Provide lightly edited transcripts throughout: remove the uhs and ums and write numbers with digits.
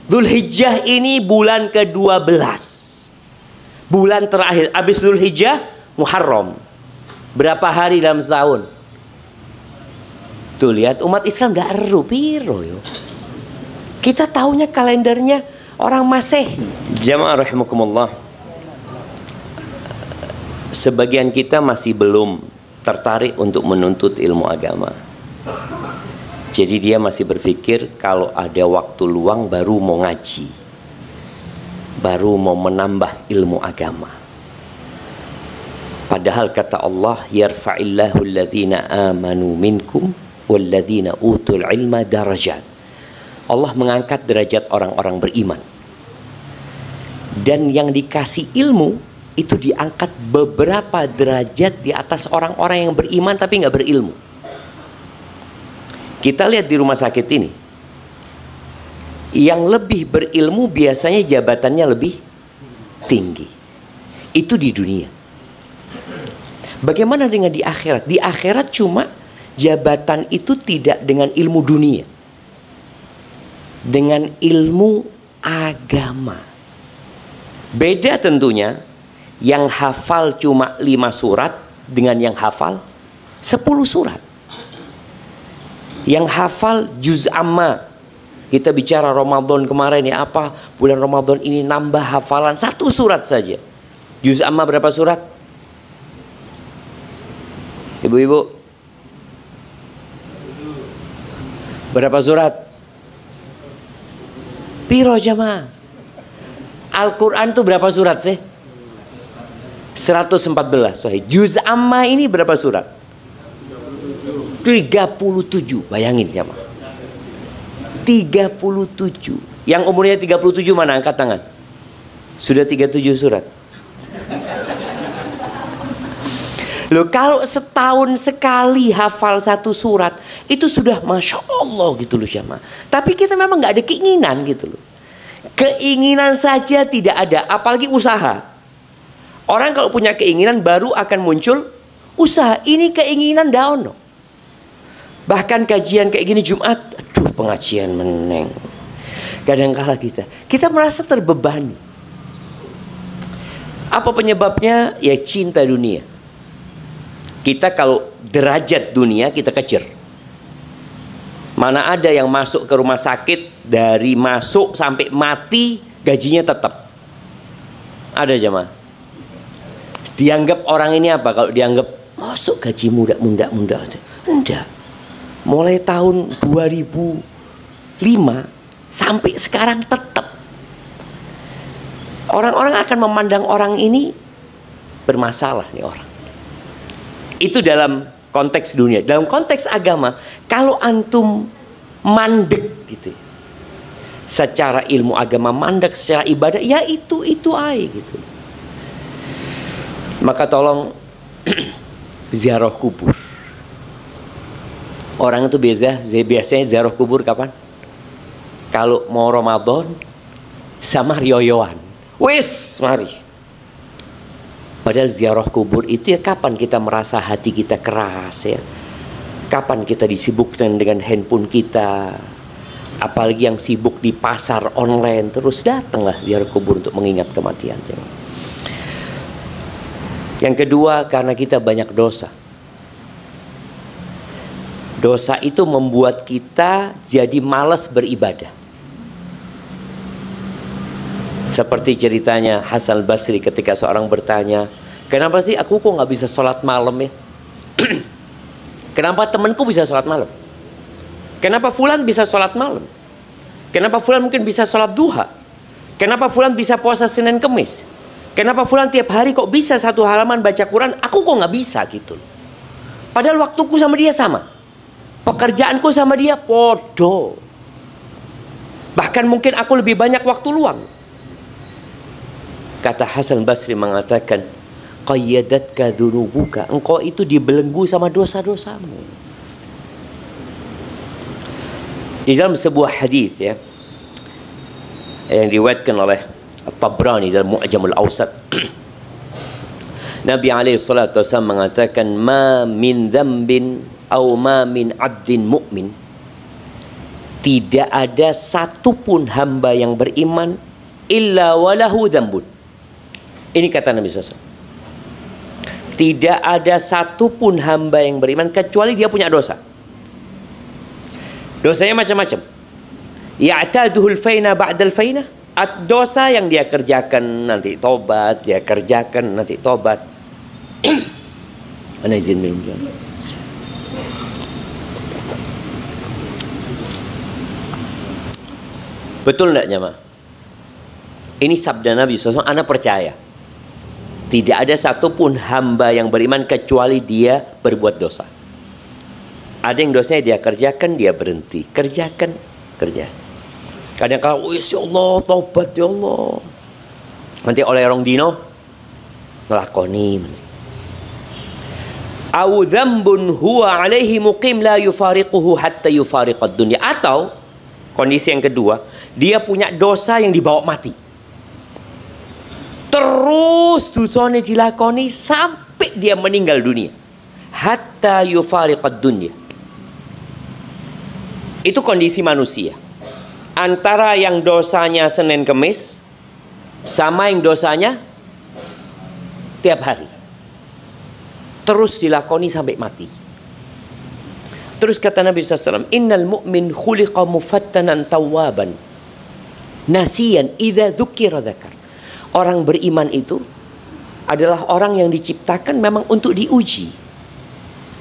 Dzulhijjah ini bulan ke-12. Bulan terakhir. Habis Dzulhijjah, Muharram. Berapa hari dalam setahun? Tuh lihat, umat Islam gak eru piro yo. Kita taunya kalendernya orang Masehi. Jamaah rahimakumullah. Sebagian kita masih belum tertarik untuk menuntut ilmu agama. Jadi dia masih berpikir kalau ada waktu luang baru mau ngaji, baru mau menambah ilmu agama. Padahal kata Allah, yarfa'illahu alladhina amanu minkum walladzina utul ilma darajat. Allah mengangkat derajat orang-orang beriman. Dan yang dikasih ilmu itu diangkat beberapa derajat di atas orang-orang yang beriman tapi nggak berilmu. Kita lihat di rumah sakit ini, yang lebih berilmu biasanya jabatannya lebih tinggi. Itu di dunia. Bagaimana dengan di akhirat? Di akhirat cuma jabatan itu tidak dengan ilmu dunia, dengan ilmu agama. Beda tentunya yang hafal cuma 5 surat dengan yang hafal 10 surat. Yang hafal juz amma. Kita bicara Ramadan kemarin ya, apa bulan Ramadan ini nambah hafalan 1 surat saja. Juz amma berapa surat? Ibu-ibu, berapa surat? Piro jamaah? Al-Quran itu berapa surat sih? 114. Sahih. Juz amma ini berapa surat? 37. Bayangin jamaah. 37. Yang umurnya 37 mana? Angkat tangan. Sudah 37 surat. Loh, kalau setahun sekali hafal 1 surat, itu sudah Masya Allah gitu loh jamaah. Tapi kita memang nggak ada keinginan gitu loh. Keinginan saja tidak ada, apalagi usaha. Orang kalau punya keinginan baru akan muncul usaha. Ini keinginan daun. Bahkan kajian kayak gini Jumat, aduh pengajian meneng. Kadang-kala kita merasa terbebani. Apa penyebabnya? Ya cinta dunia. Kita kalau derajat dunia kita kejar. Mana ada yang masuk ke rumah sakit dari masuk sampai mati gajinya tetap. Ada jemaah. Dianggap orang ini apa? Kalau dianggap masuk gaji muda. Enggak. Mulai tahun 2005 sampai sekarang tetap. Orang-orang akan memandang orang ini bermasalah nih orang. Itu dalam konteks dunia. Dalam konteks agama, kalau antum mandek gitu, secara ilmu agama mandek, secara ibadah, ya itu aja gitu. Maka tolong ziarah kubur. Orang itu biasanya ziarah kubur kapan? Kalau mau Ramadan sama rioyoan. Wis, mari. Padahal ziarah kubur itu ya kapan kita merasa hati kita keras ya. Kapan kita disibukkan dengan handphone kita. Apalagi yang sibuk di pasar online. Terus datanglah ziarah kubur untuk mengingat kematian. Yang kedua, karena kita banyak dosa. Dosa itu membuat kita jadi malas beribadah. Seperti ceritanya Hasan Basri ketika seorang bertanya, kenapa sih aku kok nggak bisa sholat malam ya? Kenapa temanku bisa sholat malam? Kenapa fulan bisa sholat malam? Kenapa fulan mungkin bisa sholat duha? Kenapa fulan bisa puasa Senin Kemis? Kenapa fulan tiap hari kok bisa 1 halaman baca Quran? Aku kok nggak bisa gitu. Padahal waktuku sama dia sama. Pekerjaanku sama dia podo. Bahkan mungkin aku lebih banyak waktu luang. Kata Hasan Basri mengatakan, qayyadatka dzunubuka, engkau itu dibelenggu sama dosa-dosamu. Di dalam sebuah hadis ya, yang diriwayatkan oleh At-Tabrani dalam Mu'jamul Awsat, Nabi alaihi salatu wasallam mengatakan, ma min dzambin aw ma min 'abdin mu'min, tidak ada satupun hamba yang beriman illa walahu dzambun. Ini kata Nabi SAW. Tidak ada satupun hamba yang beriman kecuali dia punya dosa. Dosanya macam-macam. Ya'taduhul faina ba'dal faina. Dosa yang dia kerjakan nanti tobat, dia kerjakan nanti tobat. Ana izin minum. Betul enggak jemaah? Ini sabda Nabi SAW, ana percaya. Tidak ada satupun hamba yang beriman kecuali dia berbuat dosa. Ada yang dosanya dia kerjakan, dia berhenti. Kerjakan, kerja. Kadang kalau, ya Allah, tobat ya Allah. Nanti oleh orang dino, ngelakoni. Au dzambun huwa alaihi muqim la yufariquhu hatta yufariqad dunya. Atau, kondisi yang kedua, dia punya dosa yang dibawa mati. Terus dosanya dilakoni sampai dia meninggal dunia. Hatta yufariqad dunya. Itu kondisi manusia. Antara yang dosanya Senin Kemis sama yang dosanya tiap hari. Terus dilakoni sampai mati. Terus kata Nabi SAW, Innal mu'min khuliqa mufattanan tawwaban nasiyan idza dzukira dzakar. Orang beriman itu adalah orang yang diciptakan memang untuk diuji.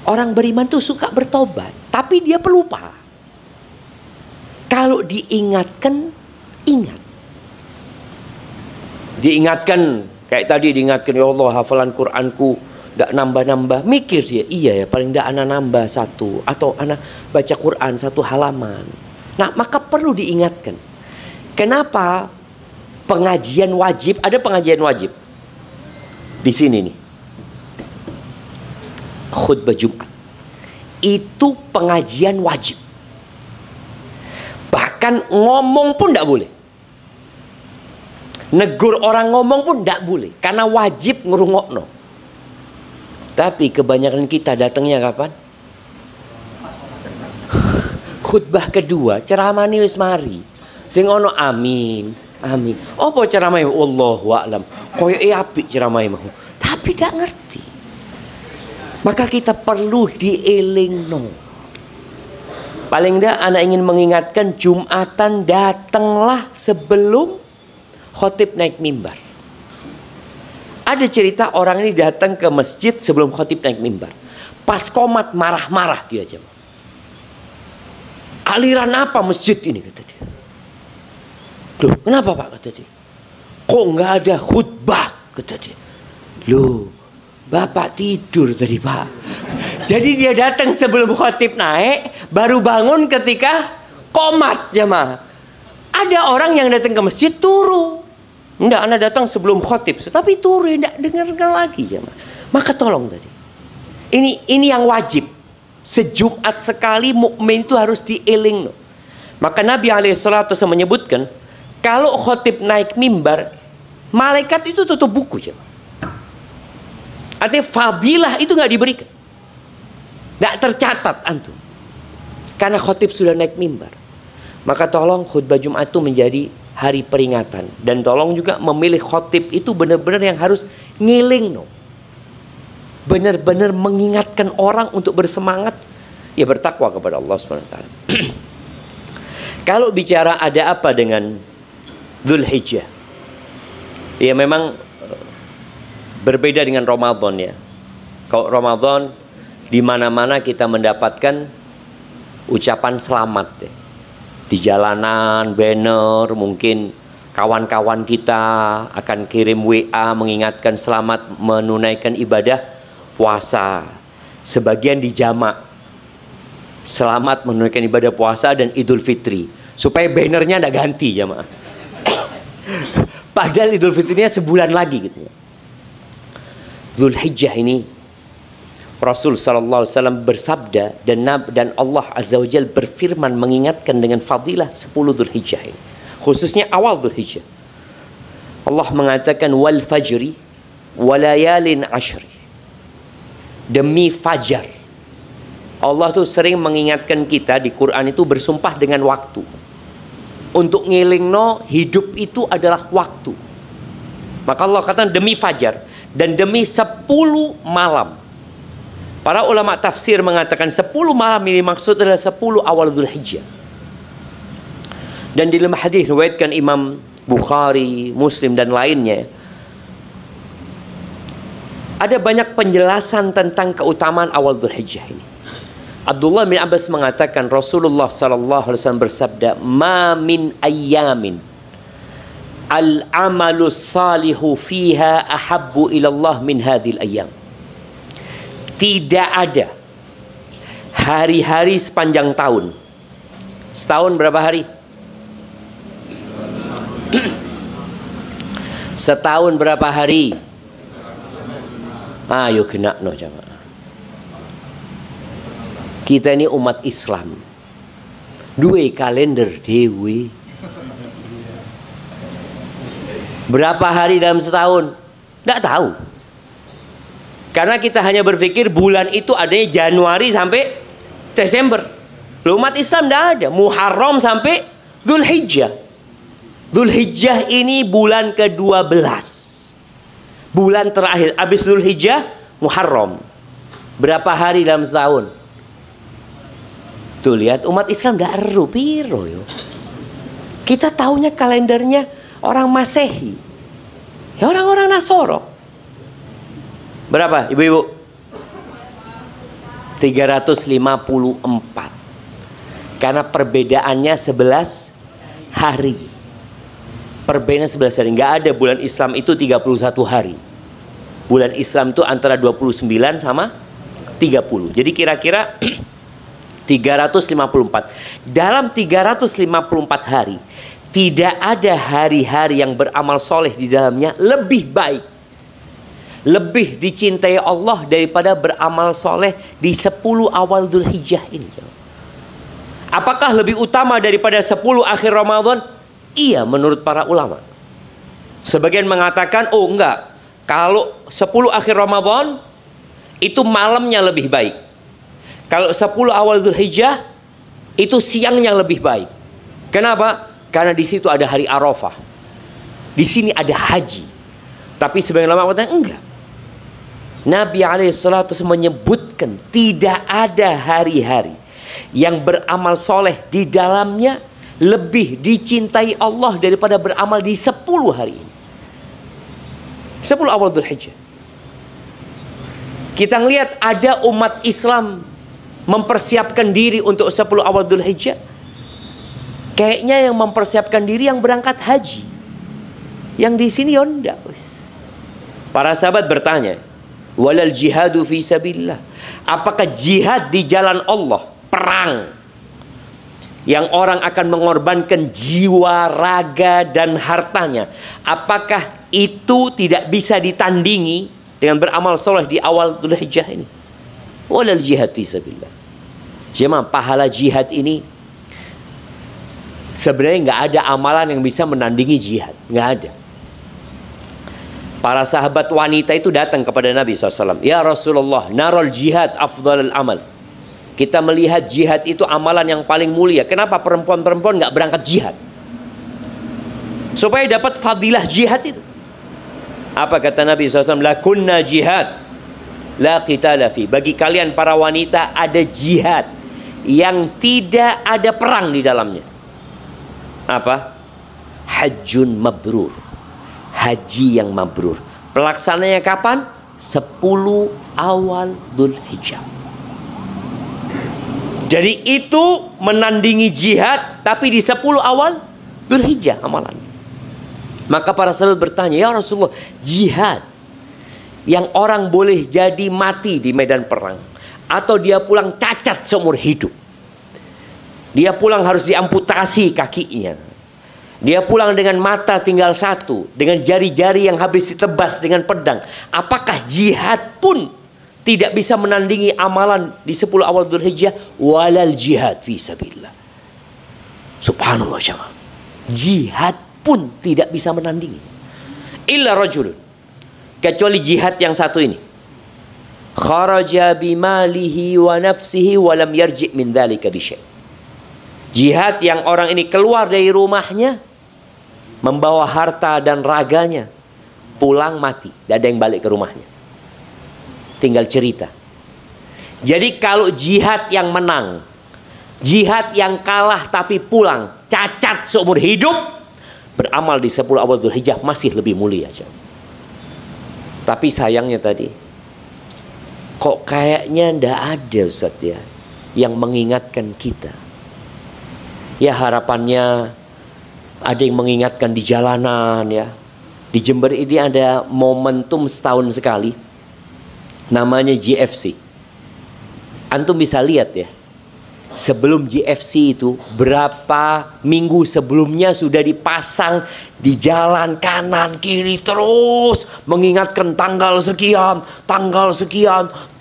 Orang beriman itu suka bertobat, tapi dia pelupa. Kalau diingatkan, ingat. Diingatkan, kayak tadi diingatkan, ya Allah hafalan Quranku tidak nambah-nambah. Mikir dia, iya ya paling tidak anak nambah satu. Atau anak baca Quran satu halaman. Nah maka perlu diingatkan. Kenapa pengajian wajib, ada pengajian wajib. Di sini nih. Khutbah Jumat. Itu pengajian wajib. Bahkan ngomong pun tidak boleh. Negur orang ngomong pun tidak boleh. Karena wajib ngerungokno. Tapi kebanyakan kita datangnya kapan? Khutbah kedua, ceramah ni wis mari. Sing ono amin. Amin. Apa ceramah Allahu a'lam. Koyo apik ceramah mau. Tapi tidak ngerti. Maka kita perlu dielingno. Paling tidak anak ingin mengingatkan Jumatan datanglah sebelum khotib naik mimbar. Ada cerita orang ini datang ke masjid sebelum khotib naik mimbar. Pas komat marah-marah dia aja. Aliran apa masjid ini kata dia. Loh, kenapa Pak kata dia? Kok nggak ada khutbah kata dia. Loh, Bapak tidur tadi Pak. Jadi dia datang sebelum khotib naik, baru bangun ketika komat jemaah. Ada orang yang datang ke masjid turu. Enggak, Anda datang sebelum khotib, tapi turu enggak dengarkan lagi jemaah. Maka tolong tadi. Ini yang wajib. Sejumat sekali mukmin itu harus dieling. Maka Nabi SAW menyebutkan, kalau khotib naik mimbar, malaikat itu tutup buku jemaah. Artinya fadilah itu nggak diberikan. Nggak tercatat antum. Karena khotib sudah naik mimbar. Maka tolong khutbah Jumat itu menjadi hari peringatan. Dan tolong juga memilih khotib itu benar-benar yang harus ngiling. Benar-benar mengingatkan orang untuk bersemangat. Ya bertakwa kepada Allah SWT. Kalau bicara ada apa dengan Dzulhijjah. Ya memang berbeda dengan Ramadan ya. Kalau Ramadan di mana-mana kita mendapatkan ucapan selamat ya. Di jalanan, banner, mungkin kawan-kawan kita akan kirim WA mengingatkan selamat menunaikan ibadah puasa. Sebagian di jamak. Selamat menunaikan ibadah puasa dan Idul Fitri. Supaya bannernya tidak ganti jamaah. Padahal Idul Fitrinya sebulan lagi gitu ya. Dzulhijjah ini Rasul SAW bersabda dan Allah Azza wa Jalla berfirman mengingatkan dengan fadilah 10 Dzulhijjah ini. Khususnya awal Dzulhijjah. Allah mengatakan wal fajri walayalin ashri. Demi fajar Allah tuh sering mengingatkan kita di Quran itu bersumpah dengan waktu. Untuk ngilingno hidup itu adalah waktu. Maka Allah katakan demi fajar dan demi 10 malam. Para ulama tafsir mengatakan 10 malam ini maksud adalah 10 awal Dzulhijjah. Dan di dalam hadis riwayatkan Imam Bukhari, Muslim dan lainnya, ada banyak penjelasan tentang keutamaan awal Dzulhijjah ini. Abdullah bin Abbas mengatakan Rasulullah sallallahu alaihi wasallam bersabda, "Ma min ayyamin al-amalu salihu fiha ahabbu ila Allah min hadhil ayyam." Tidak ada hari-hari sepanjang tahun. Setahun berapa hari? Setahun berapa hari? Ayo kena no jamaah. Kita ini umat Islam. Dua kalender dewe. Berapa hari dalam setahun? Tidak tahu. Karena kita hanya berpikir bulan itu adanya Januari sampai Desember. Umat Islam tidak ada. Muharram sampai Dzulhijjah. Dzulhijjah ini bulan ke-12. Bulan terakhir. Habis Dzulhijjah, Muharram. Berapa hari dalam setahun? Tuh lihat, umat Islam tidak eru piro yo. Kita tahunya kalendernya orang Masehi. Ya orang-orang Nasoro. Berapa ibu-ibu? 354. Karena perbedaannya 11 hari. Perbedaannya 11 hari. Nggak ada bulan Islam itu 31 hari. Bulan Islam itu antara 29 sama 30. Jadi kira-kira 354. Dalam 354 hari, tidak ada hari-hari yang beramal soleh di dalamnya lebih baik, lebih dicintai Allah daripada beramal soleh di 10 awal Dzulhijjah ini. Apakah lebih utama daripada 10 akhir Ramadan? Iya, menurut para ulama. Sebagian mengatakan, oh enggak, kalau 10 akhir Ramadan itu malamnya lebih baik. Kalau 10 awal Dzulhijjah itu siangnya lebih baik. Kenapa? Karena di situ ada hari Arafah. Di sini ada haji. Tapi sebagian ulama mengatakan enggak. Nabi alaihissalatu menyebutkan tidak ada hari-hari yang beramal soleh di dalamnya lebih dicintai Allah daripada beramal di 10 hari ini. 10 awal Dzulhijjah. Kita ngelihat ada umat Islam mempersiapkan diri untuk 10 awal Dzulhijjah. Kayaknya yang mempersiapkan diri yang berangkat haji. Yang di sini ya enggak. Para sahabat bertanya, walal jihadu fi sabilillah. Apakah jihad di jalan Allah, perang yang orang akan mengorbankan jiwa, raga dan hartanya, apakah itu tidak bisa ditandingi dengan beramal soleh di awal Dzulhijjah ini? Walal jihad fi sabilillah. Jemaah, pahala jihad ini sebenarnya nggak ada amalan yang bisa menandingi jihad, nggak ada. Para sahabat wanita itu datang kepada Nabi SAW. Ya Rasulullah, naral jihad afdalul amal. Kita melihat jihad itu amalan yang paling mulia. Kenapa perempuan-perempuan nggak berangkat jihad? Supaya dapat fadilah jihad itu. Apa kata Nabi SAW? Lakunna jihad, la qitala fi. Bagi kalian para wanita ada jihad yang tidak ada perang di dalamnya. Apa? Hajjun mabrur. Haji yang mabrur. Pelaksananya kapan? 10 awal Dzulhijjah. Jadi itu menandingi jihad, tapi di 10 awal Dzulhijjah amalan. Maka para sahabat bertanya, ya Rasulullah, jihad yang orang boleh jadi mati di medan perang, atau dia pulang cacat seumur hidup, dia pulang harus diamputasi kakinya, dia pulang dengan mata tinggal satu, dengan jari-jari yang habis ditebas dengan pedang, apakah jihad pun tidak bisa menandingi amalan di 10 awal Dzulhijjah? Walal jihad fi sabilillah. Subhanallah jemaah. Jihad pun tidak bisa menandingi. Illa rajulun. Kecuali jihad yang satu ini. kharaja bimalihi wa nafsihi wa lam yarji' min dzalika bi syai'. Jihad yang orang ini keluar dari rumahnya membawa harta dan raganya, pulang mati, tidak ada yang balik ke rumahnya, tinggal cerita. Jadi kalau jihad yang menang, jihad yang kalah tapi pulang, cacat seumur hidup, beramal di 10 awal Dzulhijjah masih lebih mulia. Tapi sayangnya tadi, kok kayaknya ndak ada Ustaz ya yang mengingatkan kita. Ya harapannya ada yang mengingatkan di jalanan ya. Di Jember ini ada momentum setahun sekali, namanya GFC. Antum bisa lihat ya, sebelum GFC itu berapa minggu sebelumnya sudah dipasang di jalan kanan kiri terus mengingatkan tanggal sekian,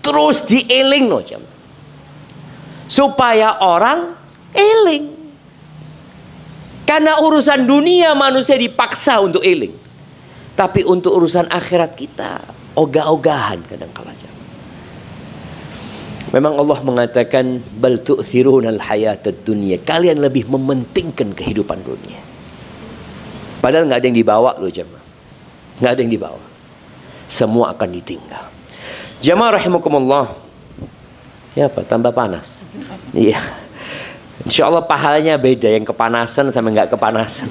terus dieling no jam, supaya orang eling. Karena urusan dunia manusia dipaksa untuk eling, tapi untuk urusan akhirat kita ogah-ogahan kadang-kala. Memang Allah mengatakan bal tu'thirunal hayatad dunya, kalian lebih mementingkan kehidupan dunia. Padahal nggak ada yang dibawa loh jemaah, nggak ada yang dibawa, semua akan ditinggal. Jemaah rahimakumullah. Ya apa? Tambah panas. Iya. Insya Allah pahalanya beda, yang kepanasan sama nggak kepanasan.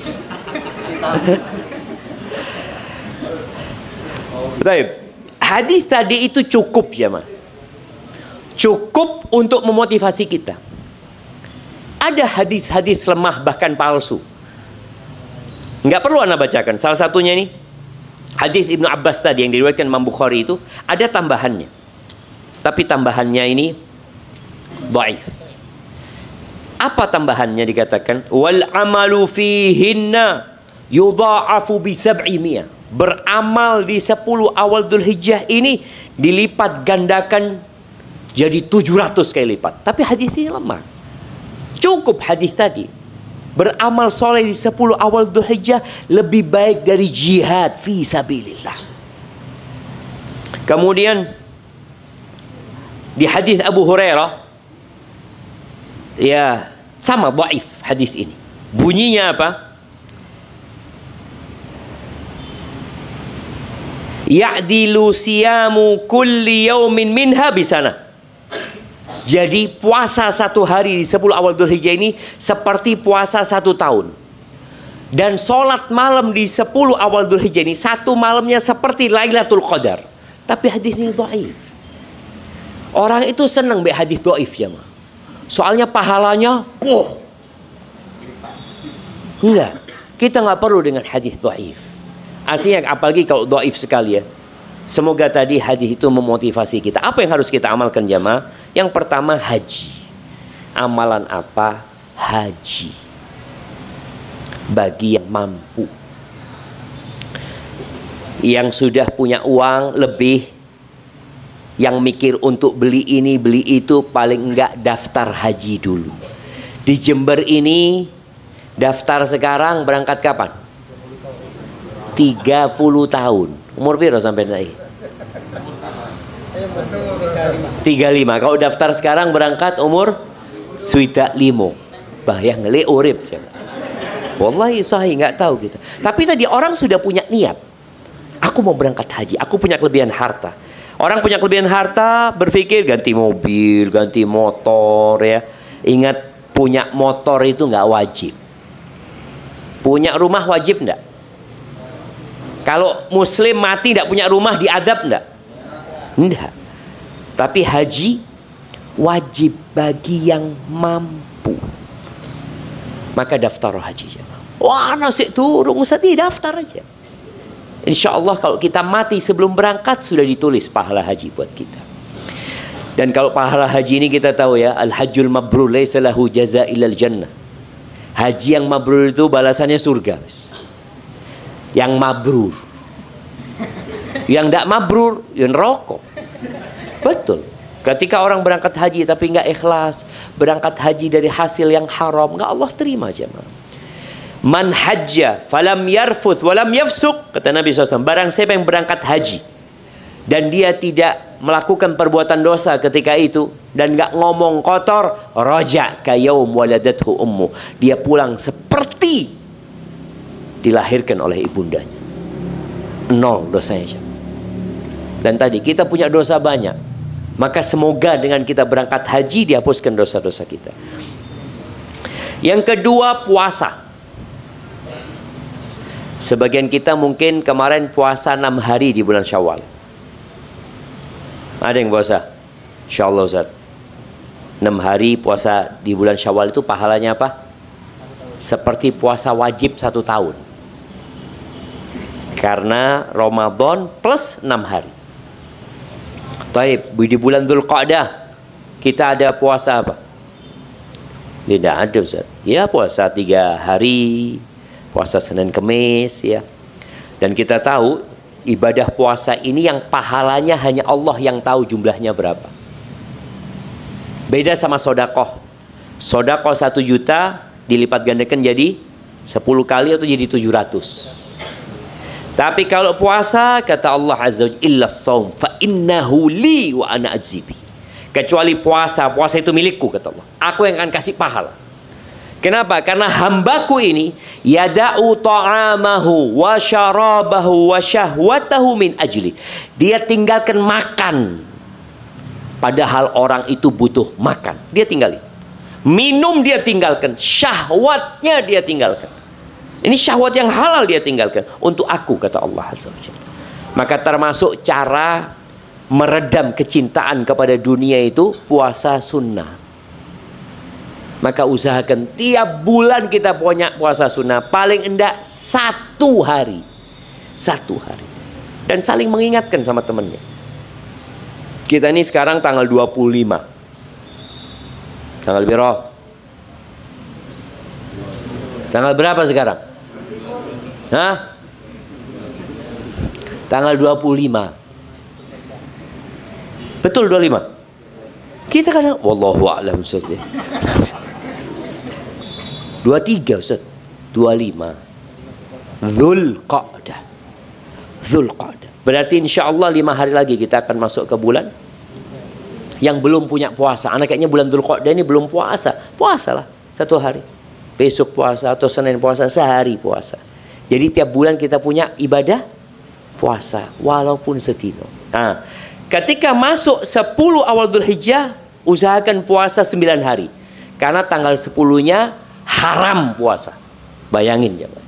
Baik. Hadis tadi itu cukup jemaah. Cukup untuk memotivasi kita. Ada hadis-hadis lemah bahkan palsu, nggak perlu anda bacakan. Salah satunya ini hadis Ibnu Abbas tadi yang diriwayatkan Imam Bukhari, itu ada tambahannya, tapi tambahannya ini dhaif. Apa tambahannya? Dikatakan wal amalu fihinna yudha'afu bi 700. Beramal di 10 awal Dzulhijjah ini dilipat gandakan jadi 700 kali lipat. Tapi hadis ini lemah. Cukup hadis tadi. Beramal soleh di 10 awal Dzulhijjah lebih baik dari jihad fi sabilillah. Kemudian di hadis Abu Hurairah, ya sama dhaif hadis ini. Bunyinya apa? Ya'dilu siyamu kulli yaumin minha bisana. Jadi puasa 1 hari di 10 awal Dzulhijjah ini seperti puasa 1 tahun. Dan sholat malam di 10 awal Dzulhijjah ini 1 malamnya seperti Lailatul Qadar. Tapi hadis ini dhaif. Orang itu senang be hadis dhaif ya ma. Soalnya pahalanya enggak. Kita nggak perlu dengan hadis dhaif. Artinya apalagi kalau dhaif sekali ya. Semoga tadi hadis itu memotivasi kita. Apa yang harus kita amalkan jamaah? Yang pertama haji. Amalan apa? Haji. Bagi yang mampu. Yang sudah punya uang lebih, yang mikir untuk beli ini beli itu, paling enggak daftar haji dulu. Di Jember ini daftar sekarang, berangkat kapan? 30 tahun. Umur piro sampai saya? 35. Kalau daftar sekarang berangkat umur swidak limo. Bahaya ngeli urip. Wallahi sahih, nggak tahu kita. Tapi tadi orang sudah punya niat. Aku mau berangkat haji. Aku punya kelebihan harta. Orang punya kelebihan harta berpikir ganti mobil, ganti motor ya. Ingat, punya motor itu nggak wajib. Punya rumah wajib nggak? Kalau muslim mati tidak punya rumah diadab enggak? Enggak. Tapi haji wajib bagi yang mampu. Maka daftar haji. Wah, nasi turun Ustaz, daftar aja. Insya Allah kalau kita mati sebelum berangkat sudah ditulis pahala haji buat kita. Dan kalau pahala haji ini kita tahu ya, al-hajjul mabrur laisa lahu jazaa illal jannah. Haji yang mabrur itu balasannya surga. Yang mabrur. Yang tidak mabrur, yang rokok. Betul. Ketika orang berangkat haji tapi nggak ikhlas, berangkat haji dari hasil yang haram, nggak Allah terima jemaah. Man hajja falam yarfuth walam yafsuq, kata Nabi SAW, barang siapa yang berangkat haji dan dia tidak melakukan perbuatan dosa ketika itu dan nggak ngomong kotor, raja kayaum waladathu ummu, dia pulang seperti dilahirkan oleh ibundanya, nol dosanya. Dan tadi kita punya dosa banyak, maka semoga dengan kita berangkat haji dihapuskan dosa-dosa kita. Yang kedua, puasa. Sebagian kita mungkin kemarin puasa 6 hari di bulan Syawal. Ada yang puasa? Insyaallah Ustaz. 6 hari puasa di bulan Syawal itu pahalanya apa? Seperti puasa wajib 1 tahun. Karena Ramadan plus 6 hari. Taib, di bulan Dzulqa'dah kita ada puasa apa? Tidak ada Ustaz. Ya puasa 3 hari, puasa Senin Kemis ya. Dan kita tahu ibadah puasa ini yang pahalanya hanya Allah yang tahu jumlahnya berapa. Beda sama sodakoh. Sodakoh 1 juta dilipat gandakan jadi 10 kali atau jadi 700. Tapi kalau puasa, kata Allah Azza wa Jalla, illa shaum fa innahu li wa ana ajzibi. Kecuali puasa, puasa itu milikku, kata Allah. Aku yang akan kasih pahala. Kenapa? Karena hambaku ini yada'u ta'amahu wa syarabahu wa syahwatahu min ajli. Dia tinggalkan makan. Padahal orang itu butuh makan. Dia tinggalin. Minum dia tinggalkan. Syahwatnya dia tinggalkan. Ini syahwat yang halal dia tinggalkan. Untuk aku, kata Allah Azza wa Jalla. Maka termasuk cara meredam kecintaan kepada dunia itu puasa sunnah. Maka usahakan tiap bulan kita punya puasa sunnah. Paling enggak 1 hari. 1 hari. Dan saling mengingatkan sama temannya. Kita ini sekarang tanggal 25. Tanggal berapa? Tanggal berapa sekarang? Hah? Tanggal 25. Betul 25? Kita kadang wallahu a'lam Ustaz. 23 Ustaz. 25. Dzulqa'dah. Dzulqa'dah. Berarti insyaallah 5 hari lagi kita akan masuk ke bulan yang belum punya puasa. Anak kayaknya bulan Dzulqa'dah ini belum puasa. Puasalah 1 hari. Besok puasa atau Senin puasa, sehari puasa. Jadi tiap bulan kita punya ibadah puasa walaupun setino. Nah, ketika masuk 10 awal Dzulhijjah, usahakan puasa 9 hari. Karena tanggal 10-nya haram puasa. Bayangin ya, Pak.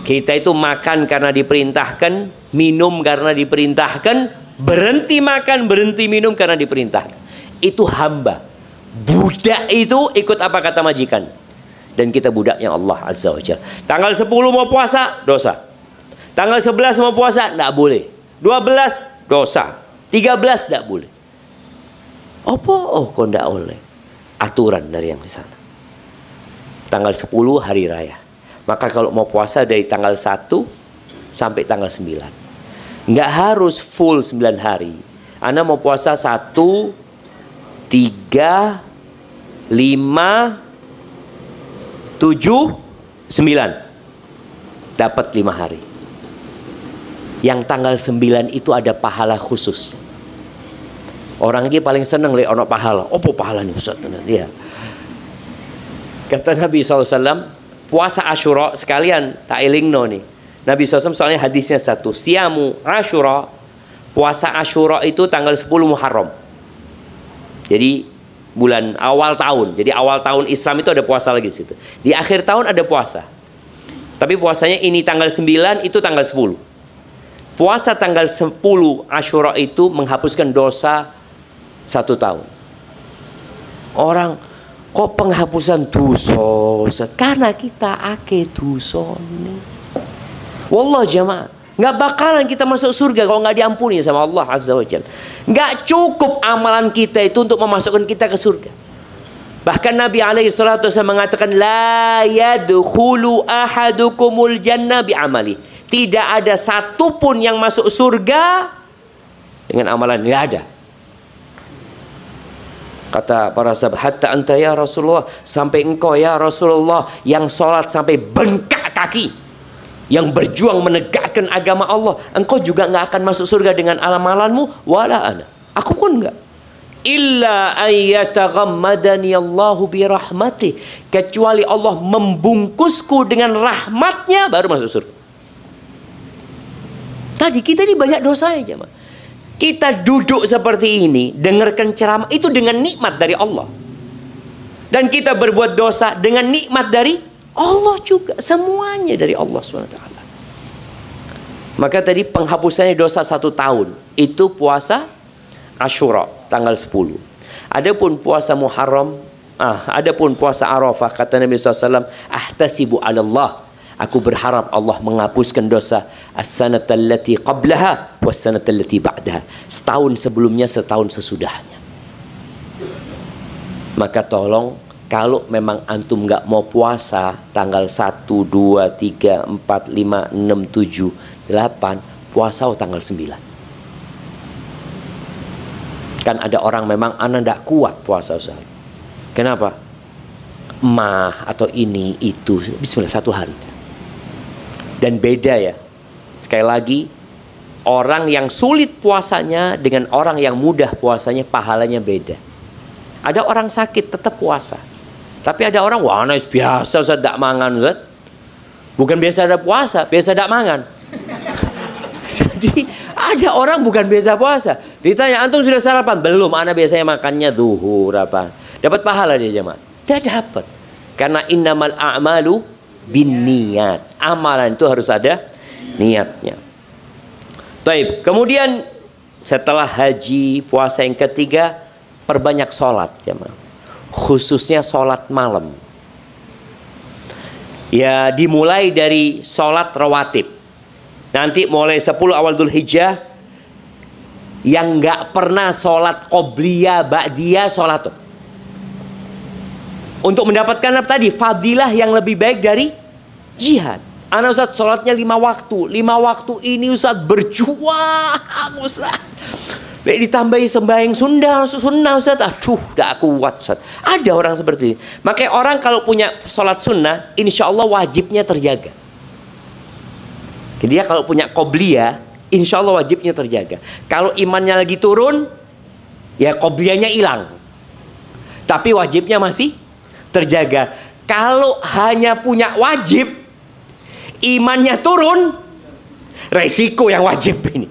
Kita itu makan karena diperintahkan, minum karena diperintahkan, berhenti makan, berhenti minum karena diperintahkan. Itu hamba. Budak itu ikut apa kata majikan. Dan kita budaknya Allah Azza wa Jalla. Tanggal 10 mau puasa, dosa. Tanggal 11 mau puasa, tidak boleh. 12, dosa. 13, tidak boleh. Apa? Oh, kok tidak boleh. Aturan dari yang di sana. Tanggal 10 hari raya. Maka kalau mau puasa dari tanggal 1 sampai tanggal 9. Nggak harus full 9 hari. Anda mau puasa 1, 3, 5, 7, 9. Dapat 5 hari. Yang tanggal 9 itu ada pahala khusus. Orang ini paling seneng lihat ono pahala. Apa pahala nih Ustaz? Iya. Kata Nabi SAW, puasa Asyura sekalian tak elingno nih. Nabi SAW soalnya hadisnya satu. Siamu Asyura, puasa Asyura itu tanggal 10 Muharram. Jadi bulan awal tahun. Jadi awal tahun Islam itu ada puasa lagi di situ. Di akhir tahun ada puasa. Tapi puasanya ini tanggal 9, itu tanggal 10. Puasa tanggal 10 Asyura itu menghapuskan dosa 1 tahun. Orang kok penghapusan dosa? Karena kita ake dosa. Wallah jamaah. Nggak bakalan kita masuk surga kalau nggak diampuni sama Allah Azza wa Jalla. Nggak cukup amalan kita itu untuk memasukkan kita ke surga. Bahkan Nabi SAW mengatakan, la yadkhulu ahadukumul jannah bi'amali. Tidak ada satupun yang masuk surga dengan amalan. Nggak ada. Kata para sahabat, hatta anta ya Rasulullah, sampai engkau ya Rasulullah yang sholat sampai bengkak kaki. yang berjuang menegakkan agama Allah, engkau juga nggak akan masuk surga dengan amalanmu, wala ana, aku pun nggak. Illa ayyataghammadani Allahu bi rahmatih, kecuali Allah membungkusku dengan rahmatnya baru masuk surga. Tadi kita ini banyak dosanya jemaah. Kita duduk seperti ini, dengarkan ceramah itu dengan nikmat dari Allah. Dan kita berbuat dosa dengan nikmat dari Allah juga. Semuanya dari Allah SWT. Maka tadi penghapusannya dosa 1 tahun. Itu puasa Asyura tanggal 10. Adapun puasa Muharram, adapun puasa Arafah, kata Nabi SAW, ahtasibu 'ala Allah, aku berharap Allah menghapuskan dosa as-sanata allati qablaha was-sanata allati ba'daha, setahun sebelumnya, setahun sesudahnya. Maka tolong, kalau memang antum nggak mau puasa tanggal 1, 2, 3, 4, 5, 6, 7, 8, puasa tanggal 9. Kan ada orang memang anak nggak kuat puasa Ustaz. Kenapa? Mah atau ini itu, bismillah 1 hari. Dan beda ya. Sekali lagi, orang yang sulit puasanya dengan orang yang mudah puasanya pahalanya beda. Ada orang sakit tetap puasa. Tapi ada orang, wah nice, biasa Ustaz dak mangan Ustaz. Bukan biasa ada puasa, biasa dak mangan. Jadi ada orang bukan biasa puasa. Ditanya, antum sudah sarapan? Belum, ana biasanya makannya zuhur apa. Dapat pahala dia jemaah? Tidak dapat. Karena innamal a'malu binniyat. Amalan itu harus ada niatnya. Baik, kemudian setelah haji, puasa yang ketiga, perbanyak sholat jemaah. Khususnya sholat malam. Ya, dimulai dari sholat rawatib. Nanti mulai 10 awal Dzulhijjah, yang nggak pernah sholat qobliyah, ba'diyah, sholat tuh. Untuk mendapatkan apa tadi? Fadilah yang lebih baik dari jihad. Anak Ustaz sholatnya 5 waktu. 5 waktu ini Ustaz berjuang Ustaz. Ditambahi sembahyang sunnah Ustaz. Aduh, gak kuat Ustaz. Ada orang seperti ini. Makanya orang kalau punya sholat sunnah, insya Allah wajibnya terjaga. Dia kalau punya qobliyah, insya Allah wajibnya terjaga. Kalau imannya lagi turun, ya qobliyahnya hilang. Tapi wajibnya masih terjaga. Kalau hanya punya wajib, imannya turun, resiko yang wajib ini.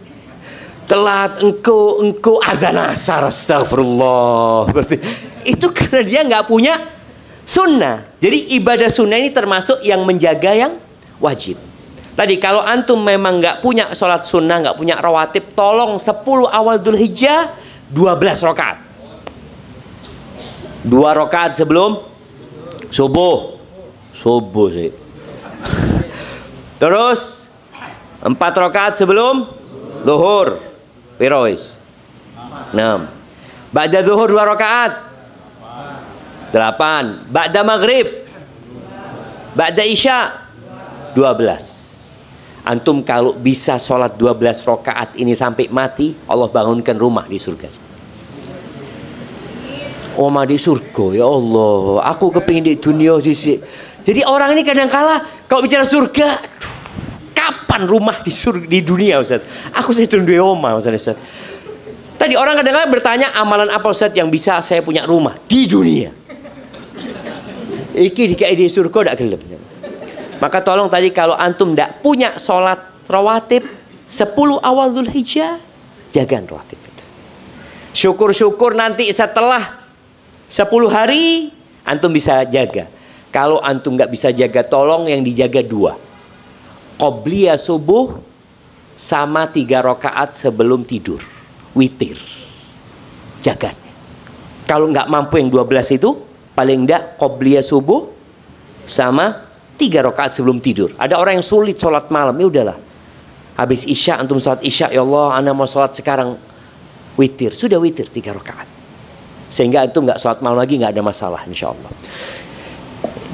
Telat engkau adzan asar, astagfirullah. Berarti itu karena dia nggak punya sunnah. Jadi ibadah sunnah ini termasuk yang menjaga yang wajib. Tadi kalau antum memang nggak punya sholat sunnah, nggak punya rawatib, tolong 10 awal Dzulhijjah 12 rakaat. 2 rakaat sebelum subuh. Subuh sih. Terus 4 rakaat sebelum zuhur. Pirois 6. Ba'da zuhur 2 rakaat 8. Ba'da maghrib, ba'da isya 12. Antum kalau bisa sholat 12 rakaat ini sampai mati, Allah bangunkan rumah di surga. Oma di surga, ya Allah. Aku kepingin di dunia sih. Jadi orang ini kadang kala kalau bicara surga, kapan rumah di surga, di dunia Ustaz? Aku saya tunggu oma Ustaz. Tadi orang kadang-kadang bertanya, amalan apa Ustaz yang bisa saya punya rumah di dunia? Iki di surga tidak gelap. Maka tolong tadi kalau antum tidak punya sholat rawatib 10 awal Dzulhijjah, jaga rawatib. Syukur-syukur nanti setelah 10 hari antum bisa jaga. Kalau antum nggak bisa jaga, tolong yang dijaga 2. Qobliyah subuh sama 3 rakaat sebelum tidur. Witir. Jaga. Kalau nggak mampu yang 12 itu, paling nggak qobliyah subuh sama 3 rakaat sebelum tidur. Ada orang yang sulit sholat malam, ya udahlah. Habis isya antum sholat isya, ya Allah, ana mau sholat sekarang witir. Sudah witir 3 rakaat. Sehingga antum nggak sholat malam lagi, nggak ada masalah, insya Allah.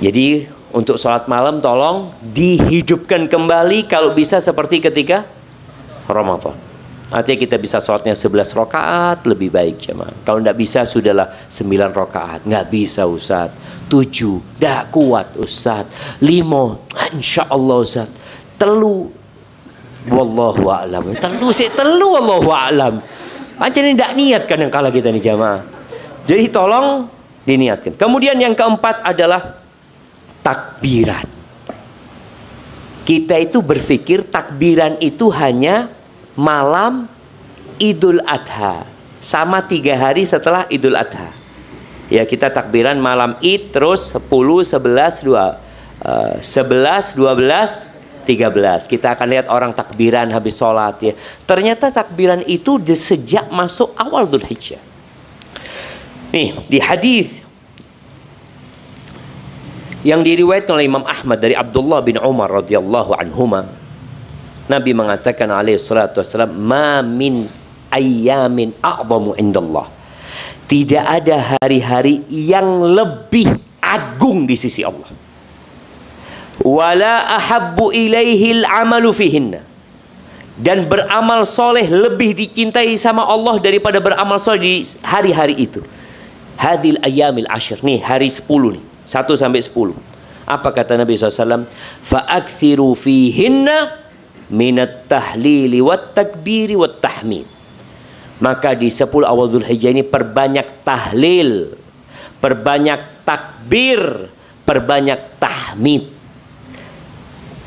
Jadi untuk sholat malam tolong dihidupkan kembali kalau bisa seperti ketika Ramadan. Artinya kita bisa sholatnya 11 rakaat lebih baik jemaah. Kalau tidak bisa sudahlah 9 rakaat. Nggak bisa Ustaz. 7 dah kuat Ustaz. 5 insya Allah Ustaz. telu. Wallahu a'lam. Telu wallahu a'lam. Macam ni tak niat kadang kala kita ni jamaah. Jadi tolong diniatkan. Kemudian yang keempat adalah takbiran. Kita itu berpikir takbiran itu hanya malam Idul Adha sama 3 hari setelah Idul Adha. Ya, kita takbiran malam Id, terus 10, 11, 11, 12, 13. Kita akan lihat orang takbiran habis sholat ya. Ternyata takbiran itu sejak masuk awal Dzulhijjah. Nih, di hadis yang diriwayatkan oleh Imam Ahmad dari Abdullah bin Umar radhiyallahu anhuma, Nabi mengatakan alaihi salatu wassalam, "Ma min ayyamin a'zamu indallah." Tidak ada hari-hari yang lebih agung di sisi Allah. Wala ahabbu ilaihil amalu fihinna. Dan beramal soleh lebih dicintai sama Allah daripada beramal soleh di hari-hari itu. Hadil ayyamil ashir. Nih hari 10 nih. 1 sampai 10. Apa kata Nabi SAW? Fa'akthiru fihinna minat tahlili wat takbiri wat tahmid. Maka di 10 awal Dzulhijjah ini perbanyak tahlil, perbanyak takbir, perbanyak tahmid.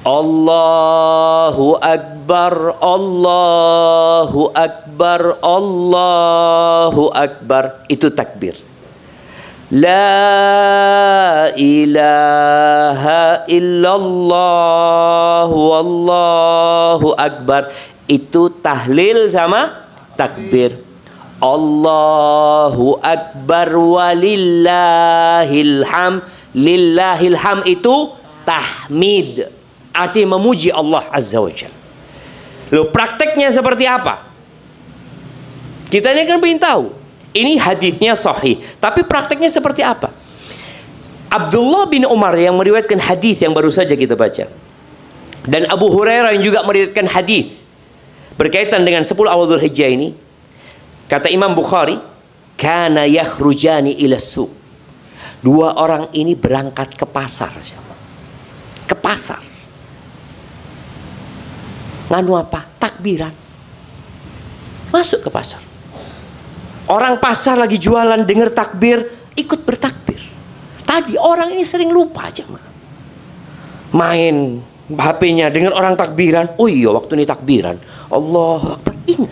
Allahu Akbar, Allahu Akbar, Allahu Akbar. Itu takbir. La ilaha illallah, wallahu Akbar. Itu tahlil sama takbir. Allahu Akbar walillahil ham. Lillahil ham itu tahmid, artinya memuji Allah Azza wa Jalla. Loh, prakteknya seperti apa? Kita ini kan ingin tahu. Ini hadisnya sahih, tapi prakteknya seperti apa? Abdullah bin Umar yang meriwayatkan hadis yang baru saja kita baca, dan Abu Hurairah yang juga meriwayatkan hadis berkaitan dengan 10 awal Dzulhijjah ini, kata Imam Bukhari, kana yakhrujani ila suq. 2 orang ini berangkat ke pasar. Ke pasar. Nganu apa? Takbiran. Masuk ke pasar. Orang pasar lagi jualan, dengar takbir, ikut bertakbir. Tadi orang ini sering lupa aja, main HP-nya, dengar orang takbiran. Oh iya, waktu ini takbiran. Allah Akbar. Ingat.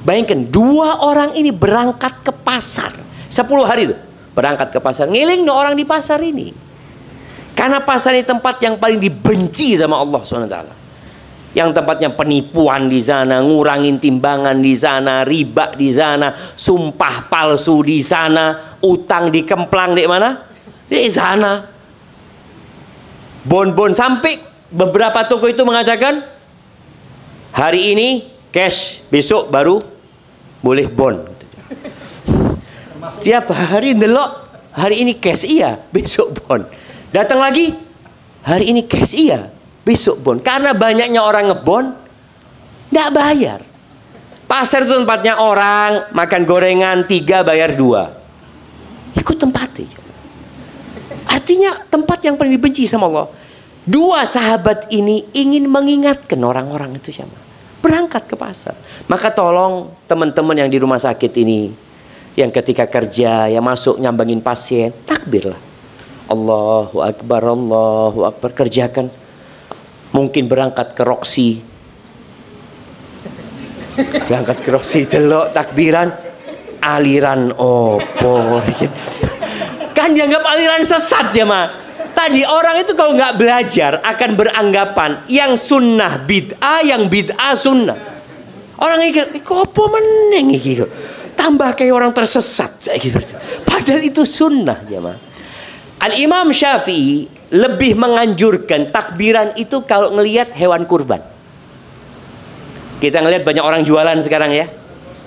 Bayangkan 2 orang ini berangkat ke pasar. 10 hari itu berangkat ke pasar. Ngiling no orang di pasar ini. Karena pasar ini tempat yang paling dibenci sama Allah SWT. Yang tempatnya penipuan di sana, ngurangin timbangan di sana, riba di sana, sumpah palsu di sana, utang dikemplang di mana? Di sana. Bon-bon, sampai beberapa toko itu mengatakan hari ini cash, besok baru boleh bon. Tiap hari ndelok, hari ini cash iya, besok bon. Datang lagi, hari ini cash iya, besok bon. Karena banyaknya orang ngebon, tidak bayar. Pasar itu tempatnya orang makan gorengan 3 bayar 2. Ikut tempatnya. Artinya tempat yang paling dibenci sama Allah. 2 sahabat ini ingin mengingatkan orang-orang itu sama. Berangkat ke pasar. Maka tolong teman-teman yang di rumah sakit ini, yang ketika kerja, yang masuk nyambangin pasien, takbirlah. Allahu Akbar, Allahu Akbar. Kerjakan. Mungkin berangkat ke Roxy, berangkat ke Roxy, delok takbiran, aliran opo. Kan dianggap aliran sesat ya, Ma. Tadi orang itu kalau nggak belajar akan beranggapan yang sunnah bid'ah, yang bid'ah sunnah. Orang mikir, kok apa meneng iki kok? Tambah kayak orang tersesat. Padahal itu sunnah ya, Ma. Al-Imam Syafi'i lebih menganjurkan takbiran itu kalau ngelihat hewan kurban. Kita ngelihat banyak orang jualan sekarang ya.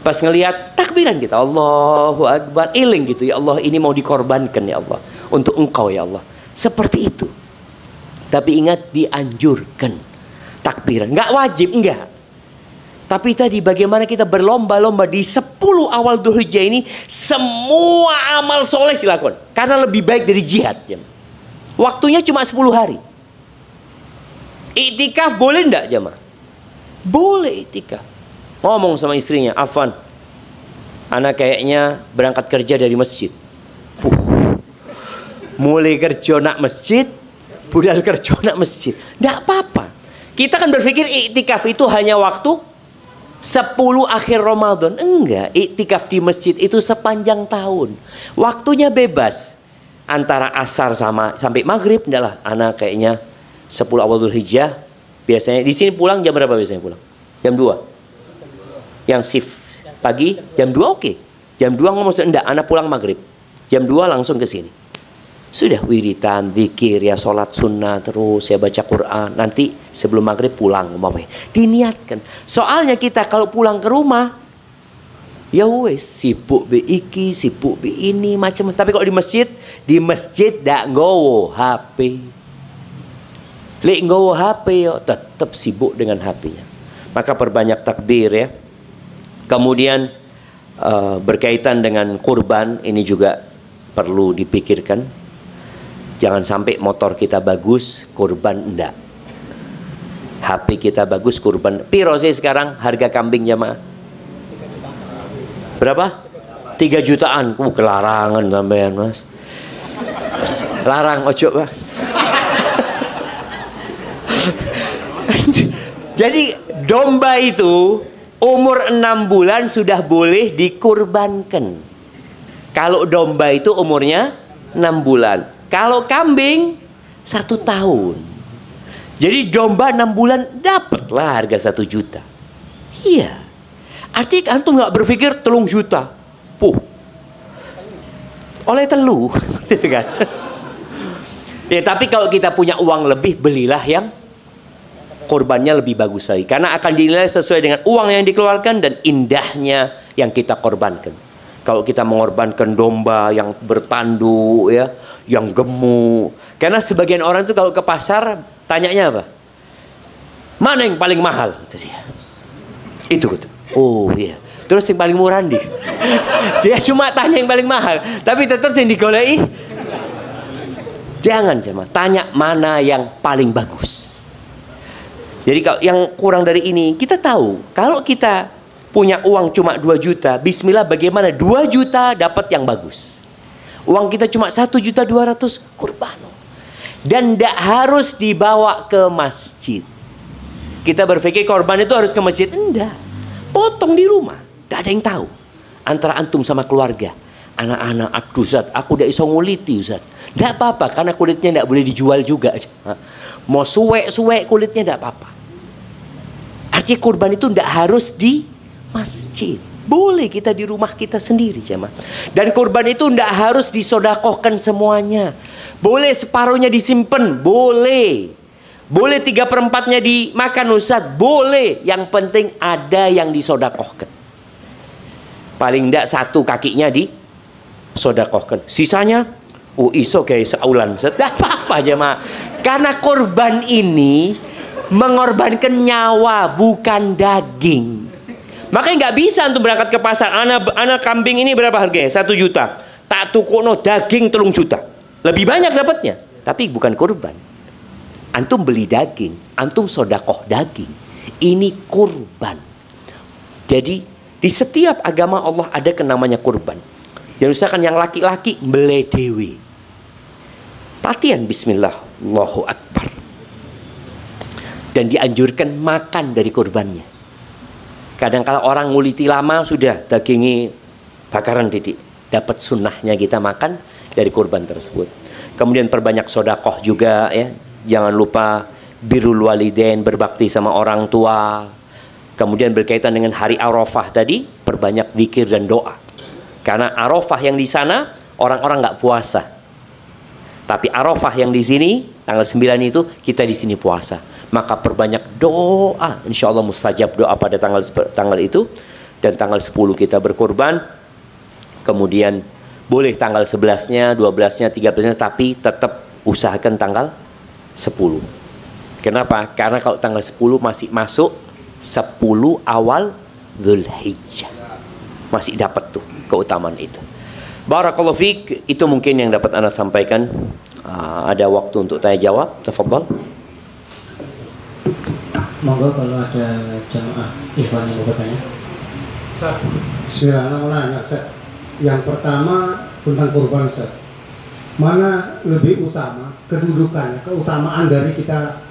Pas ngelihat takbiran kita, Allahu Akbar, iling gitu, ya Allah ini mau dikorbankan ya Allah untuk Engkau ya Allah. Seperti itu. Tapi ingat, dianjurkan takbiran, nggak wajib, enggak. Tapi tadi bagaimana kita berlomba-lomba di 10 awal Dzulhijjah ini, semua amal soleh dilakukan. Karena lebih baik dari jihad. Waktunya cuma 10 hari. Iktikaf boleh enggak jemaah? Boleh iktikaf. Ngomong sama istrinya, Afwan, anak kayaknya berangkat kerja dari masjid. Mulai kerja nak masjid, budal kerja nak masjid. Enggak apa-apa. Kita kan berpikir iktikaf itu hanya waktu 10 akhir Ramadan. Enggak, iktikaf di masjid itu sepanjang tahun. Waktunya bebas. Antara asar sampai maghrib, enggak lah. Anak kayaknya 10 awal Dzulhijjah. Biasanya di sini pulang jam berapa biasanya pulang? Jam 2. Yang shift pagi jam 2 oke. Jam 2 ngomong enggak, anak pulang maghrib. Jam 2 langsung ke sini. Sudah wiritan, zikir, ya sholat sunnah terus, ya baca Quran. Nanti sebelum maghrib pulang, umpamanya. Diniatkan. Soalnya kita kalau pulang ke rumah, ya wes sibuk be iki, sibuk be ini, macam. Tapi kalau di masjid dak nggowo HP. Lek nggowo HP yo tetap sibuk dengan HP-nya. Maka perbanyak takbir ya. Kemudian berkaitan dengan kurban ini juga perlu dipikirkan. Jangan sampai motor kita bagus, kurban enggak. HP kita bagus, kurban. Piro sih sekarang harga kambing jamaah? Berapa? 3 jutaan. Kelarangan sampean mas. Larang ojo mas. Jadi domba itu umur 6 bulan sudah boleh dikurbankan. Kalau domba itu umurnya 6 bulan. Kalau kambing 1 tahun. Jadi domba 6 bulan dapatlah harga 1 juta. Iya. Artinya antum nggak berpikir 3 juta. Oleh telu, gitu kan? Ya tapi kalau kita punya uang lebih, belilah yang korbannya lebih bagus lagi. Karena akan dinilai sesuai dengan uang yang dikeluarkan dan indahnya yang kita korbankan. Kalau kita mengorbankan domba yang bertanduk ya, yang gemuk. Karena sebagian orang itu kalau ke pasar tanyanya apa? Mana yang paling mahal? Itu dia. Itu. Oh iya. Terus yang paling murah nih. Dia cuma tanya yang paling mahal, tapi tetap yang digolei. Jangan cuma tanya mana yang paling bagus. Jadi kalau yang kurang dari ini, kita tahu kalau kita punya uang cuma 2 juta, bismillah bagaimana 2 juta dapat yang bagus. Uang kita cuma 1.200.000, kurban. Dan tidak harus dibawa ke masjid. Kita berpikir korban itu harus ke masjid. Enggak. Potong di rumah. Tidak ada yang tahu. Antara antum sama keluarga. Anak-anak, aduh Ustaz, aku tidak iso nguliti Ustaz. Tidak apa-apa, karena kulitnya tidak boleh dijual juga. Mau suwek-suwek kulitnya tidak apa-apa. Artinya kurban itu tidak harus di masjid. Boleh kita di rumah kita sendiri jemaah. Dan kurban itu tidak harus disodakohkan semuanya. Boleh separuhnya disimpan. Boleh. Boleh 3/4-nya dimakan Ustaz. Boleh. Yang penting ada yang disodakohkan. Paling tidak 1 kakinya disodakohkan. Sisanya iso guys saulan Ustaz. Tidak apa-apa jemaah. Karena kurban ini mengorbankan nyawa bukan daging. Makanya nggak bisa untuk berangkat ke pasar. Anak kambing ini berapa harganya? 1 juta. Tak tukono daging 3 juta. Lebih banyak dapatnya. Tapi bukan kurban. Antum beli daging, antum sodakoh daging. Ini kurban. Jadi di setiap agama Allah ada namanya kurban. Jangan usahakan yang laki-laki beli dewi. Latihan bismillah, Allahu Akbar. Dan dianjurkan makan dari kurbannya. Kadang-kala orang nguliti lama sudah dagingi bakaran didik. Dapat sunnahnya kita makan dari kurban tersebut. Kemudian perbanyak sodakoh juga ya. Jangan lupa birrul walidain, berbakti sama orang tua. Kemudian berkaitan dengan hari Arafah tadi, perbanyak zikir dan doa. Karena Arafah yang di sana orang-orang nggak puasa. Tapi Arafah yang di sini tanggal 9 itu kita di sini puasa. Maka perbanyak doa, insya Allah mustajab doa pada tanggal itu. Dan tanggal 10 kita berkurban. Kemudian boleh tanggal 11-nya, 12-nya, 13-nya, tapi tetap usahakan tanggal 10. Kenapa? Karena kalau tanggal 10 masih masuk 10 awal Dzulhijjah. Masih dapat tuh keutamaan itu. Barakallahu fiik, itu mungkin yang dapat Anda sampaikan. Ada waktu untuk tanya jawab, tafadhal. Monggo kalau ada jamaah ikhwan yang mau bertanya. Ustaz, bismillah, mau nanya Ustaz. Yang pertama tentang kurban Ustaz. Mana lebih utama kedudukannya, keutamaan dari kita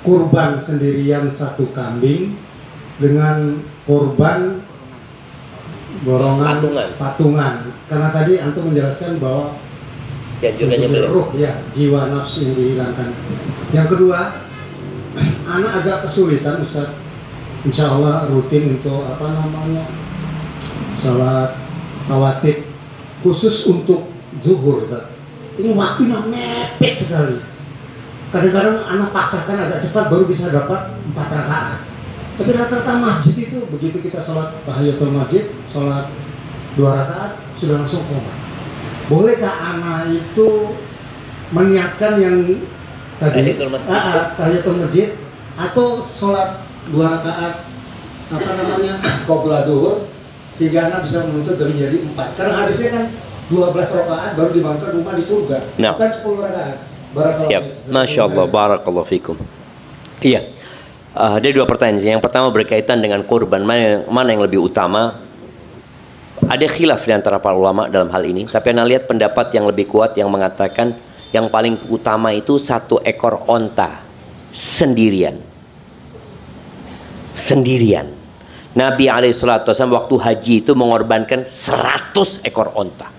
kurban sendirian satu kambing dengan kurban borongan patungan? Karena tadi antum menjelaskan bahwa untuk ruh ya, jiwa nafsu yang dihilangkan. Yang kedua, anak agak kesulitan Ustaz. Insya Allah rutin untuk sholat rawatib khusus untuk zuhur Ustaz. Ini waktunya mepet sekali. Kadang-kadang anak paksakan agak cepat baru bisa dapat 4 rakaat. Tapi rata-rata masjid itu begitu kita sholat tahiyatul masjid, sholat 2 rakaat sudah langsung qomat. Bolehkah anak itu meniatkan yang tadi tahiyatul masjid atau sholat 2 rakaat qabla duhur sehingga anak bisa menuntut dari jadi 4? Karena hadisnya kan 12 rakaat baru dibangun rumah di surga, bukan 10 rakaat. Siap, Masya Allah, barakallahu fikum. Iya, ada 2 pertanyaan. Yang pertama berkaitan dengan kurban, mana yang lebih utama. Ada khilaf di antara para ulama dalam hal ini, tapi Anda lihat pendapat yang lebih kuat yang mengatakan yang paling utama itu 1 ekor onta sendirian. Nabi SAW waktu haji itu mengorbankan 100 ekor onta.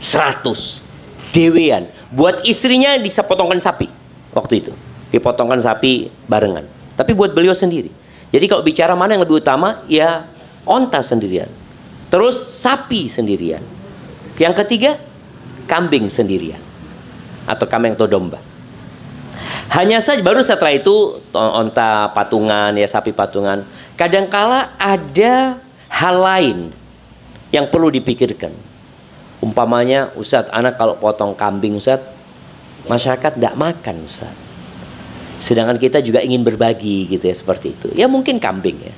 100 dewean. Buat istrinya bisa potongkan sapi waktu itu, dipotongkan sapi barengan. Tapi buat beliau sendiri. Jadi kalau bicara mana yang lebih utama, ya onta sendirian, terus sapi sendirian, yang ketiga kambing sendirian atau kambing atau domba. Hanya saja baru setelah itu onta patungan, ya sapi patungan. Kadangkala ada hal lain yang perlu dipikirkan. Umpamanya, Ustadz, anak kalau potong kambing, Ustadz, masyarakat tidak makan, Ustadz. Sedangkan kita juga ingin berbagi, gitu ya, seperti itu. Ya mungkin kambing ya.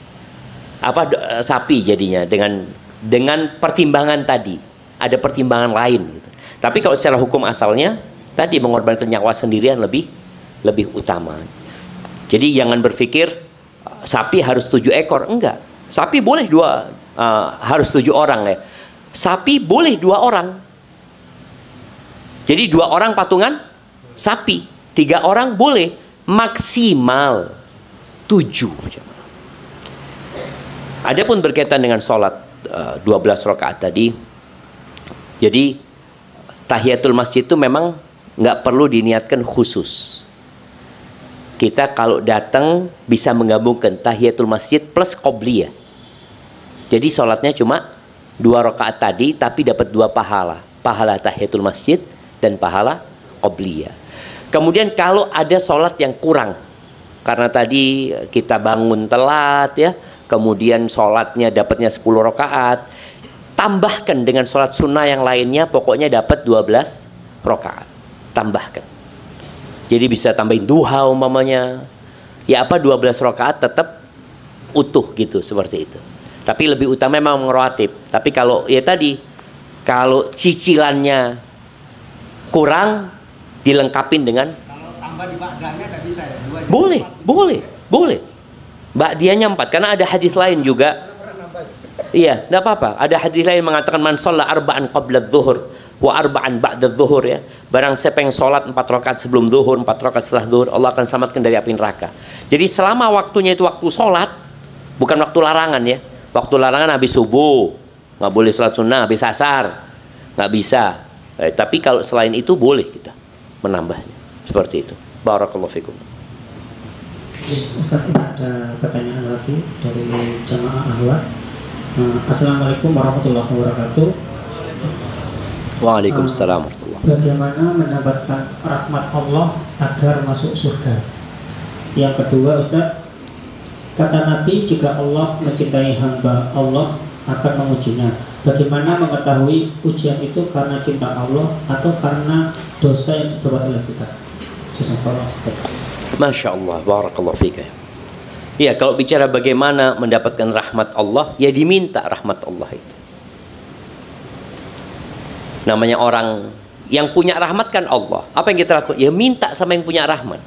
Sapi jadinya dengan pertimbangan tadi. Ada pertimbangan lain, gitu. Tapi kalau secara hukum asalnya, tadi mengorbankan nyawa sendirian lebih utama. Jadi jangan berpikir sapi harus 7 ekor, enggak. Sapi boleh 2, harus 7 orang ya. Sapi boleh 2 orang. Jadi 2 orang patungan sapi, 3 orang boleh, maksimal 7. Adapun berkaitan dengan sholat 12 rakaat tadi, jadi tahiyatul masjid itu memang nggak perlu diniatkan khusus. Kita kalau datang bisa menggabungkan tahiyatul masjid plus qobliyah. Jadi sholatnya cuma 2 rakaat tadi, tapi dapat 2 pahala. Pahala tahiyatul masjid dan pahala qobliyah. Kemudian kalau ada sholat yang kurang, karena tadi kita bangun telat ya, kemudian sholatnya dapatnya 10 rakaat, tambahkan dengan sholat sunnah yang lainnya, pokoknya dapat 12 rakaat. Tambahkan. Jadi bisa tambahin duha umpamanya. Ya 12 rakaat tetap utuh gitu, seperti itu. Tapi lebih utama memang ngerawatib. Tapi kalau ya tadi, kalau cicilannya kurang, dilengkapin dengan kalau tambah di ba'dahnya nggak bisa ya? Boleh. Ba'diyahnya 4, karena ada hadis lain juga. Iya, enggak apa-apa. Ada hadis lain mengatakan man shalla arba'an qabla adh-dhuhr wa arba'an ba'da adh-dhuhr ya. Barang siapa yang salat 4 rakaat sebelum zuhur, 4 rakaat setelah zuhur, Allah akan selamatkan dari api neraka. Jadi selama waktunya itu waktu salat, bukan waktu larangan ya. Waktu larangan habis subuh, nggak boleh salat sunnah, habis asar, nggak bisa. Tapi kalau selain itu boleh kita menambahnya. Seperti itu. Barakallahu fikum. Ustaz, ada pertanyaan lagi dari jamaah ahwat. Assalamualaikum warahmatullahi wabarakatuh. Waalaikumsalam warahmatullahi wabarakatuh. Bagaimana mendapatkan rahmat Allah agar masuk surga? Yang kedua, Ustaz, kata Nabi, jika Allah mencintai hamba, Allah akan mengujinya. Bagaimana mengetahui ujian itu karena cinta Allah atau karena dosa yang diperbuat oleh kita? Masya Allah, barakallahu fika. Ya, kalau bicara bagaimana mendapatkan rahmat Allah, ya diminta rahmat Allah itu. Namanya orang yang punya rahmat kan Allah. Apa yang kita lakukan? Ya minta sama yang punya rahmat.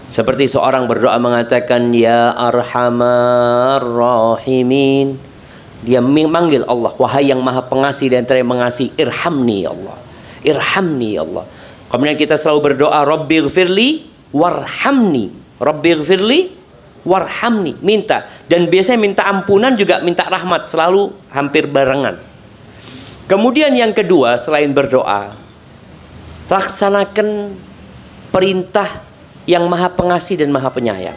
Seperti seorang berdoa mengatakan, Ya Arhamar Rahimin. Dia memanggil Allah, wahai yang maha pengasih dan antara yang mengasihi, irhamni ya Allah, irhamni ya Allah. Kemudian kita selalu berdoa, Rabbighfirli warhamni, Rabbighfirli warhamni, minta. Dan biasanya minta ampunan juga minta rahmat, selalu hampir barengan. Kemudian yang kedua, selain berdoa, laksanakan perintah yang maha pengasih dan maha penyayang.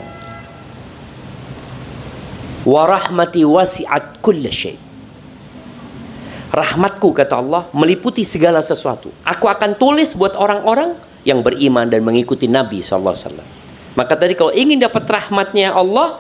Wa rahmati wasi'at kulla syai'. Rahmatku, kata Allah, meliputi segala sesuatu. Aku akan tulis buat orang-orang yang beriman dan mengikuti Nabi SAW. Maka tadi kalau ingin dapat rahmatnya Allah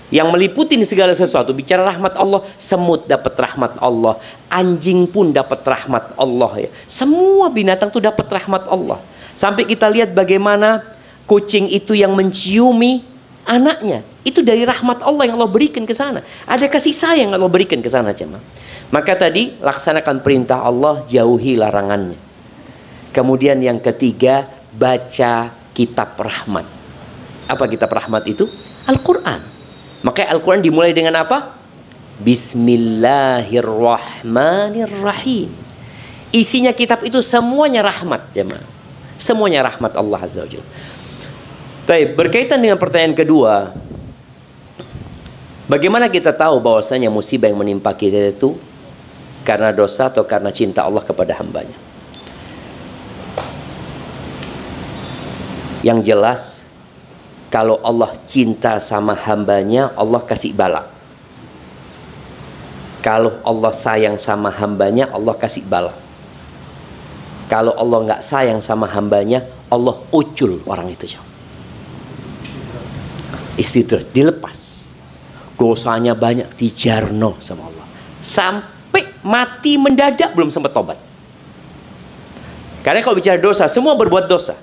yang meliputi segala sesuatu, bicara rahmat Allah, semut dapat rahmat Allah, anjing pun dapat rahmat Allah, ya. Semua binatang itu dapat rahmat Allah. Sampai kita lihat bagaimana kucing itu yang menciumi anaknya, itu dari rahmat Allah yang Allah berikan ke sana. Ada kasih sayang yang Allah berikan ke sana, jemaah. Maka tadi laksanakan perintah Allah, jauhi larangannya. Kemudian yang ketiga, baca kitab rahmat. Apa kitab rahmat itu? Al-Quran. Maka Al-Quran dimulai dengan apa? Bismillahirrahmanirrahim. Isinya kitab itu semuanya rahmat, jemaah. Semuanya rahmat Allah Azza wa Jalla. Baik, berkaitan dengan pertanyaan kedua, bagaimana kita tahu bahwasanya musibah yang menimpa kita itu karena dosa atau karena cinta Allah kepada hambanya? Yang jelas, kalau Allah cinta sama hambanya, Allah kasih bala. Kalau Allah sayang sama hambanya, Allah kasih bala. Kalau Allah nggak sayang sama hambanya, Allah ucul orang itu. Istidraj, dilepas. Dosanya banyak, dijarno sama Allah. Sampai mati mendadak belum sempat tobat. Karena kalau bicara dosa, semua berbuat dosa.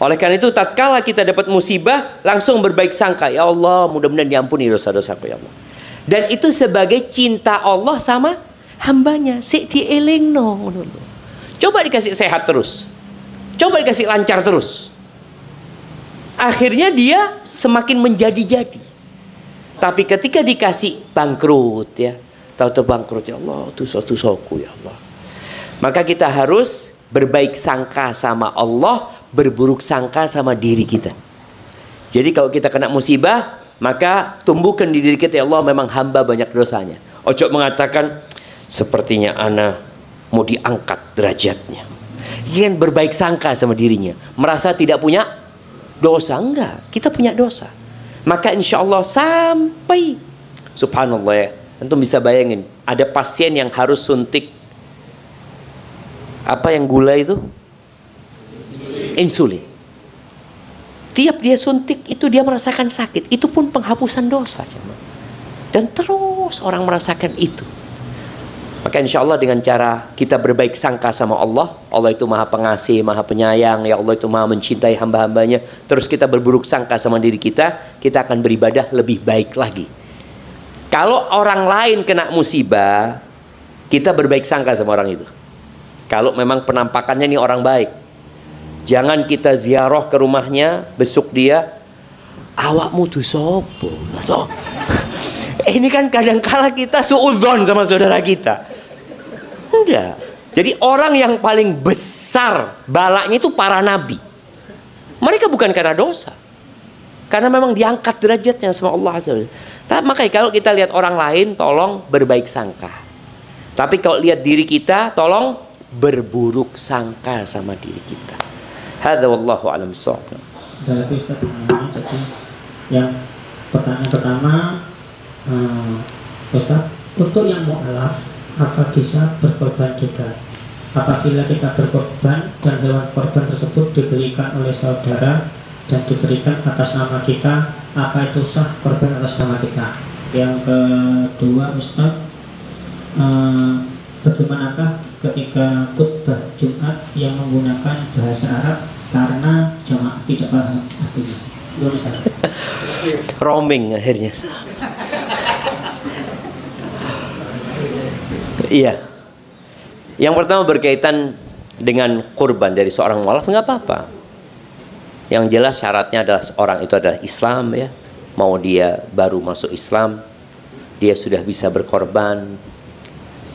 Oleh karena itu, tatkala kita dapat musibah, langsung berbaik sangka, ya Allah, mudah-mudahan diampuni dosa-dosaku, ya Allah. Dan itu sebagai cinta Allah sama hambanya. Sik dielingno. Coba dikasih sehat terus, coba dikasih lancar terus, akhirnya dia semakin menjadi-jadi. Tapi ketika dikasih bangkrut, ya, tahu-tahu bangkrut, ya Allah, dosa-dosaku, ya Allah. Maka kita harus berbaik sangka sama Allah, berburuk sangka sama diri kita. Jadi kalau kita kena musibah, maka tumbuhkan di diri kita, ya Allah, memang hamba banyak dosanya. Ojo mengatakan, sepertinya ana mau diangkat derajatnya. Yang berbaik sangka sama dirinya, merasa tidak punya dosa. Enggak, kita punya dosa. Maka insya Allah sampai, subhanallah ya, antum bisa bayangin, ada pasien yang harus suntik apa yang gula itu? Insulin. Tiap dia suntik itu dia merasakan sakit. Itu pun penghapusan dosa. Dan terus orang merasakan itu. Maka insya Allah dengan cara kita berbaik sangka sama Allah, Allah itu maha pengasih, maha penyayang, ya Allah itu maha mencintai hamba-hambanya. Terus kita berburuk sangka sama diri kita akan beribadah lebih baik lagi. Kalau orang lain kena musibah, kita berbaik sangka sama orang itu. Kalau memang penampakannya ini orang baik, jangan kita ziarah ke rumahnya, besuk dia, awakmu tuh sopo. Ini kan kadangkala kita suudzon sama saudara kita. Enggak. Jadi orang yang paling besar balanya itu para nabi. Mereka bukan karena dosa, karena memang diangkat derajatnya sama Allah Azza wa Jalla. Makanya kalau kita lihat orang lain, tolong berbaik sangka. Tapi kalau lihat diri kita, tolong berburuk sangka sama diri kita. Hadza wallahu a'lam bissawab. Berarti Ustaz pertanyaannya, jadi yang pertanyaan pertama, Ustaz, untuk yang mu'alaf, apa bisa berkorban juga? Apabila kita berkorban dan hewan korban tersebut diberikan oleh saudara dan diberikan atas nama kita, apa itu sah korban atas nama kita? Yang kedua, Ustaz, bagaimanakah ketika khutbah Jumat yang menggunakan bahasa Arab karena jamaah tidak paham artinya? Roaming akhirnya. Iya. Yang pertama berkaitan dengan kurban dari seorang mu'alaf, nggak apa-apa. Yang jelas syaratnya adalah orang itu adalah Islam ya. Mau dia baru masuk Islam, dia sudah bisa berkorban.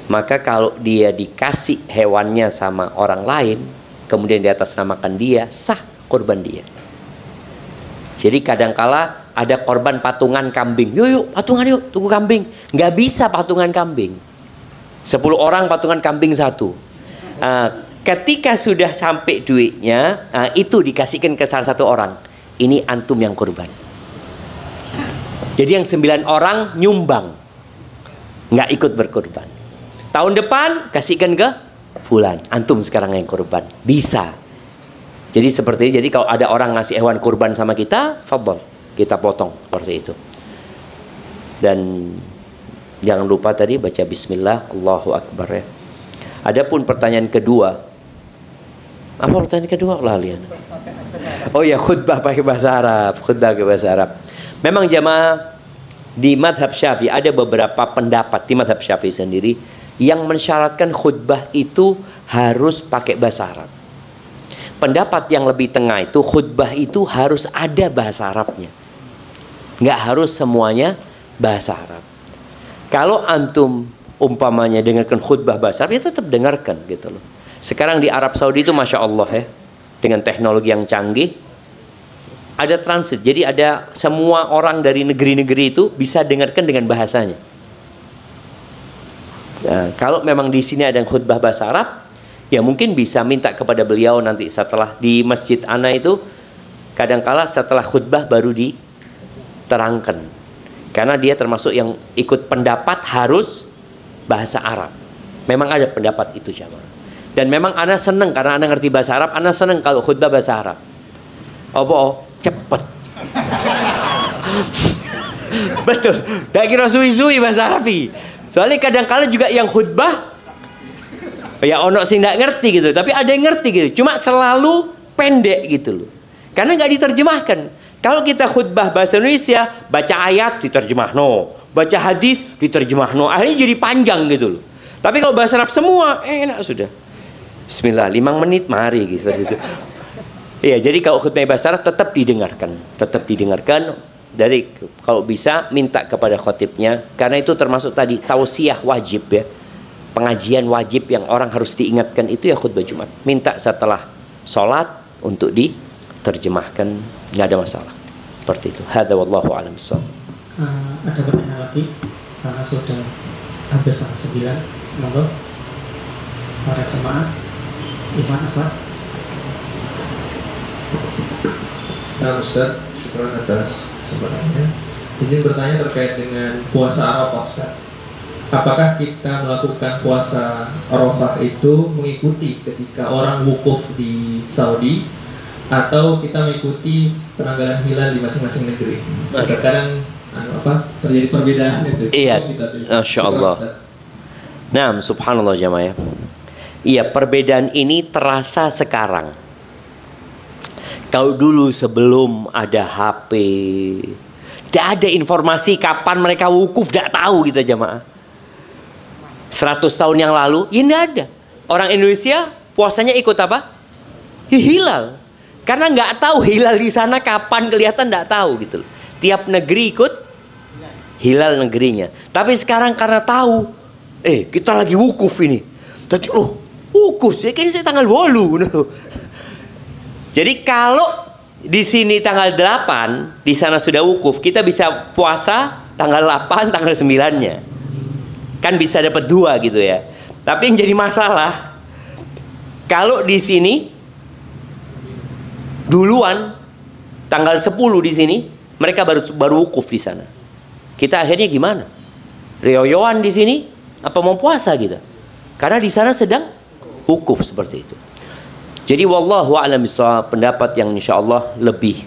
Maka kalau dia dikasih hewannya sama orang lain, kemudian di atas namakan dia, sah korban dia. Jadi kadangkala ada korban patungan kambing. Yuk patungan yuk, tunggu kambing. Nggak bisa patungan kambing. 10 orang patungan kambing 1. Ketika sudah sampai duitnya, itu dikasihkan ke salah satu orang. Ini antum yang korban. Jadi yang 9 orang nyumbang, nggak ikut berkorban. Tahun depan kasihkan ke fulan, antum sekarang yang korban. Bisa. Jadi seperti ini. Jadi kalau ada orang ngasih hewan kurban sama kita, fadhol, kita potong seperti itu. Dan jangan lupa tadi baca bismillah, Allahu Akbar ya. Adapun pertanyaan kedua, apa pertanyaan kedua? Lalian. Oh ya, khutbah pakai bahasa Arab. Khutbah pakai bahasa Arab. Memang jamaah di madhab Syafi'i ada beberapa pendapat di madhab Syafi'i sendiri yang mensyaratkan khutbah itu harus pakai bahasa Arab. Pendapat yang lebih tengah itu khutbah itu harus ada bahasa Arabnya. Nggak harus semuanya bahasa Arab. Kalau antum umpamanya dengarkan khutbah bahasa Arab, ya tetap dengarkan gitu loh. Sekarang di Arab Saudi itu Masya Allah ya, dengan teknologi yang canggih, ada transit. Jadi ada semua orang dari negeri-negeri itu bisa dengarkan dengan bahasanya. Nah, kalau memang di sini ada khutbah bahasa Arab, ya mungkin bisa minta kepada beliau nanti setelah di Masjid Ana itu, kadangkala setelah khutbah baru diterangkan. Karena dia termasuk yang ikut pendapat harus bahasa Arab. Memang ada pendapat itu jamaah. Dan memang ana seneng karena ana ngerti bahasa Arab, ana seneng kalau khutbah bahasa Arab. Cepet. Betul. Gak kira suwi-suwi bahasa Arabi. Soalnya kadang-kala juga yang khutbah ya ono sih nggak ngerti gitu, tapi ada yang ngerti gitu. Cuma selalu pendek gitu loh. Karena nggak diterjemahkan. Kalau kita khutbah bahasa Indonesia, baca ayat diterjemahno, baca hadis diterjemahno, akhirnya jadi panjang gitu loh. Tapi kalau bahasa Arab semua enak sudah. Bismillah, 5 menit mari gitu seperti itu. Iya, jadi kalau khutbah bahasa Arab tetap didengarkan. Dari kalau bisa minta kepada khotibnya, karena itu termasuk tadi tausiah wajib ya. Pengajian wajib yang orang harus diingatkan itu ya khutbah Jumat. Minta setelah sholat untuk diterjemahkan, nggak ada masalah. Seperti itu. Hadza wallahu a'lam bissawab. Ada pertanyaan lagi karena sudah hampir setengah 9. Monggo para jemaah Iman Akhlak. Nah Ustaz, syukur atas kesempatannya. Izin bertanya terkait dengan puasa Arafah Ustaz. Apakah kita melakukan puasa Arafah itu mengikuti ketika orang wukuf di Saudi, atau kita mengikuti penanggalan hilal di masing-masing negeri? Sekarang terjadi perbedaan itu. Iya, Masya Allah. Nah, subhanallah jamaah ya. Iya, perbedaan ini terasa sekarang. Kalau dulu sebelum ada HP, tidak ada informasi kapan mereka wukuf, tidak tahu kita jamaah. 100 tahun yang lalu, ya tidak ada. Orang Indonesia puasanya ikut apa? Hilal. Karena nggak tahu hilal di sana kapan kelihatan, nggak tahu gitu loh. Tiap negeri ikut hilal negerinya. Tapi sekarang karena tahu, kita lagi wukuf ini. Tadi wukuf ya, kayaknya saya tanggal 8. Jadi kalau di sini tanggal 8, di sana sudah wukuf, kita bisa puasa tanggal 8, tanggal 9-nya. Kan bisa dapat 2 gitu ya. Tapi yang jadi masalah, kalau di sini duluan tanggal 10 di sini, mereka baru wukuf di sana. Kita akhirnya gimana? Reoyoan di sini apa mau puasa kita? Karena di sana sedang wukuf seperti itu. Jadi wallahu a'lam bishawab, pendapat yang insyaallah lebih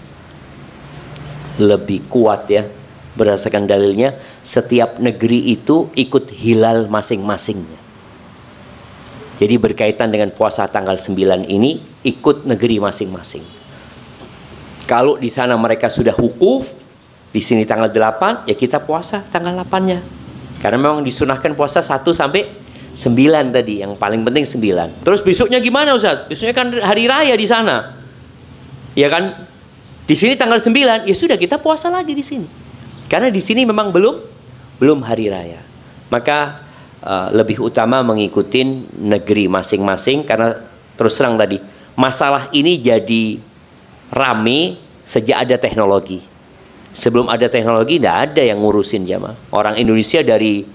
kuat ya, berdasarkan dalilnya, setiap negeri itu ikut hilal masing-masingnya. Jadi berkaitan dengan puasa tanggal 9 ini, ikut negeri masing-masing. Kalau di sana mereka sudah wukuf, di sini tanggal 8, ya kita puasa tanggal 8-nya. Karena memang disunahkan puasa 1 sampai 9 tadi, yang paling penting 9. Terus besoknya gimana Ustaz? Besoknya kan hari raya di sana. Ya kan? Di sini tanggal 9, ya sudah kita puasa lagi di sini. Karena di sini memang belum hari raya. Maka lebih utama mengikuti negeri masing-masing, karena terus terang tadi masalah ini jadi rame sejak ada teknologi. Sebelum ada teknologi tidak ada yang ngurusin jamaah. Orang Indonesia dari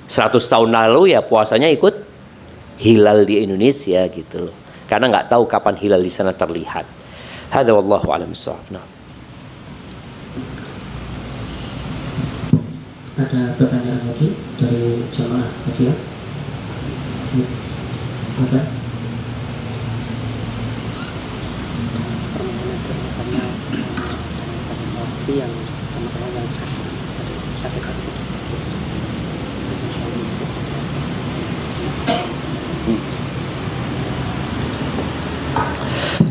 100 tahun lalu ya puasanya ikut hilal di Indonesia gitu loh. Karena nggak tahu kapan hilal di sana terlihat. Hadza wallahu a'lam bissawab. Nah. Ada pertanyaan lagi dari jamaah kajian? Ada? Yang teman-teman yang sakit.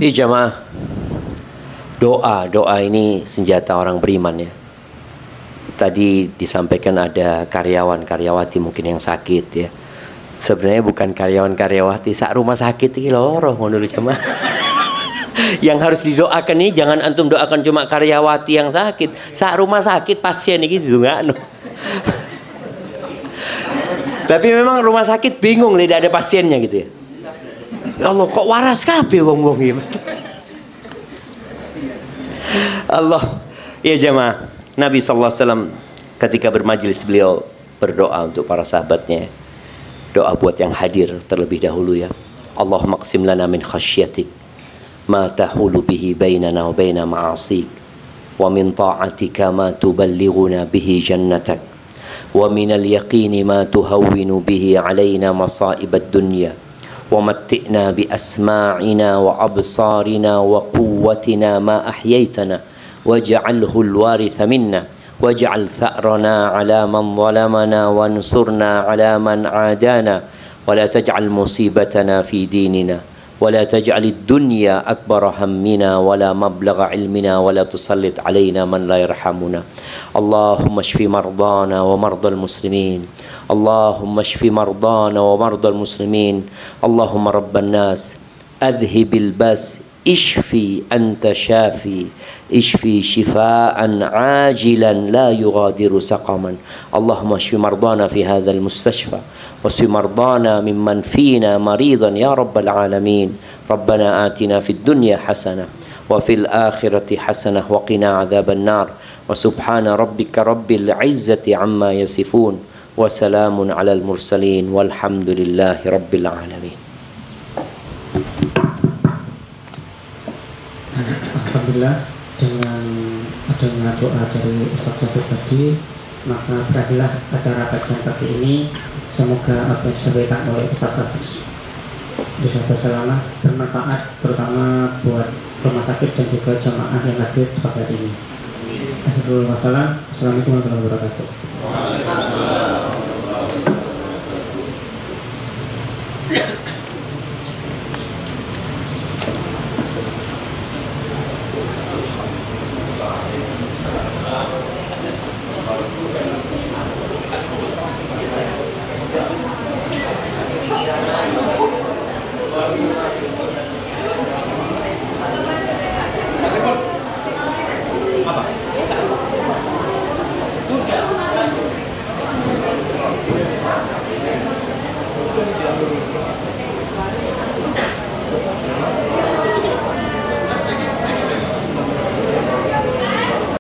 Jamaah, doa ini senjata orang beriman ya. Tadi disampaikan ada karyawan-karyawati mungkin yang sakit ya. Sebenarnya bukan karyawan-karyawati, sak rumah sakit iki loro ngono lho jamaah. Yang harus didoakan ini jangan antum doakan cuma karyawati yang sakit, sak rumah sakit pasien iki didongakno. Tapi memang rumah sakit bingung tidak ada pasiennya gitu ya. Ya Allah, kok waras kabeh wong-wong iki. Allah, ya jamaah, Nabi SAW ketika bermajlis beliau berdoa untuk para sahabatnya. Doa buat yang hadir terlebih dahulu ya. Allahumma qsim lana min khasyatik ma tahulu bihi bainana wa baina ma'asik, wa min ta'atika ma tuballighuna bihi jannatak, wa min al-yaqini ma tuhawwinu bihi alaina masa'ib ad-dunya, wa matti'na bi asma'ina wa absarina wa quwwatina ma ahyaytana waj'alhu al-waritha minna waj'al tha'rana 'ala man zalamana wansurna 'ala man 'adana wa la taj'al musibatana fi dinina ولا تجعل الدنيا أكبر همنا ولا مبلغ علمنا ولا تسلط علينا من لا يرحمنا اللهم اشف مرضانا ومرضى المسلمين اللهم اشف مرضانا ومرضى المسلمين اللهم رب الناس أذهب الباس اشفي أنت شافي اشفي شفاء عاجلا لا يغادر سقما اللهم اشف مرضانا في هذا المستشفى واشف مرضانا ممن فينا مريضا يا رب العالمين ربنا آتنا في الدنيا حسنة وفي الآخرة حسنة وقنا عذاب النار وسبحان ربك رب العزة عما يصفون وسلام على المرسلين والحمد لله رب العالمين. Alhamdulillah, dengan adanya doa dari Ustaz Syafir tadi, maka berakhirlah acara kajian pagi ini. Semoga apa yang disampaikan oleh Ustaz Syafir bisa berselama bermanfaat, terutama buat rumah sakit dan juga jamaah yang hadir pada hari ini. Assalamualaikum warahmatullahi wabarakatuh.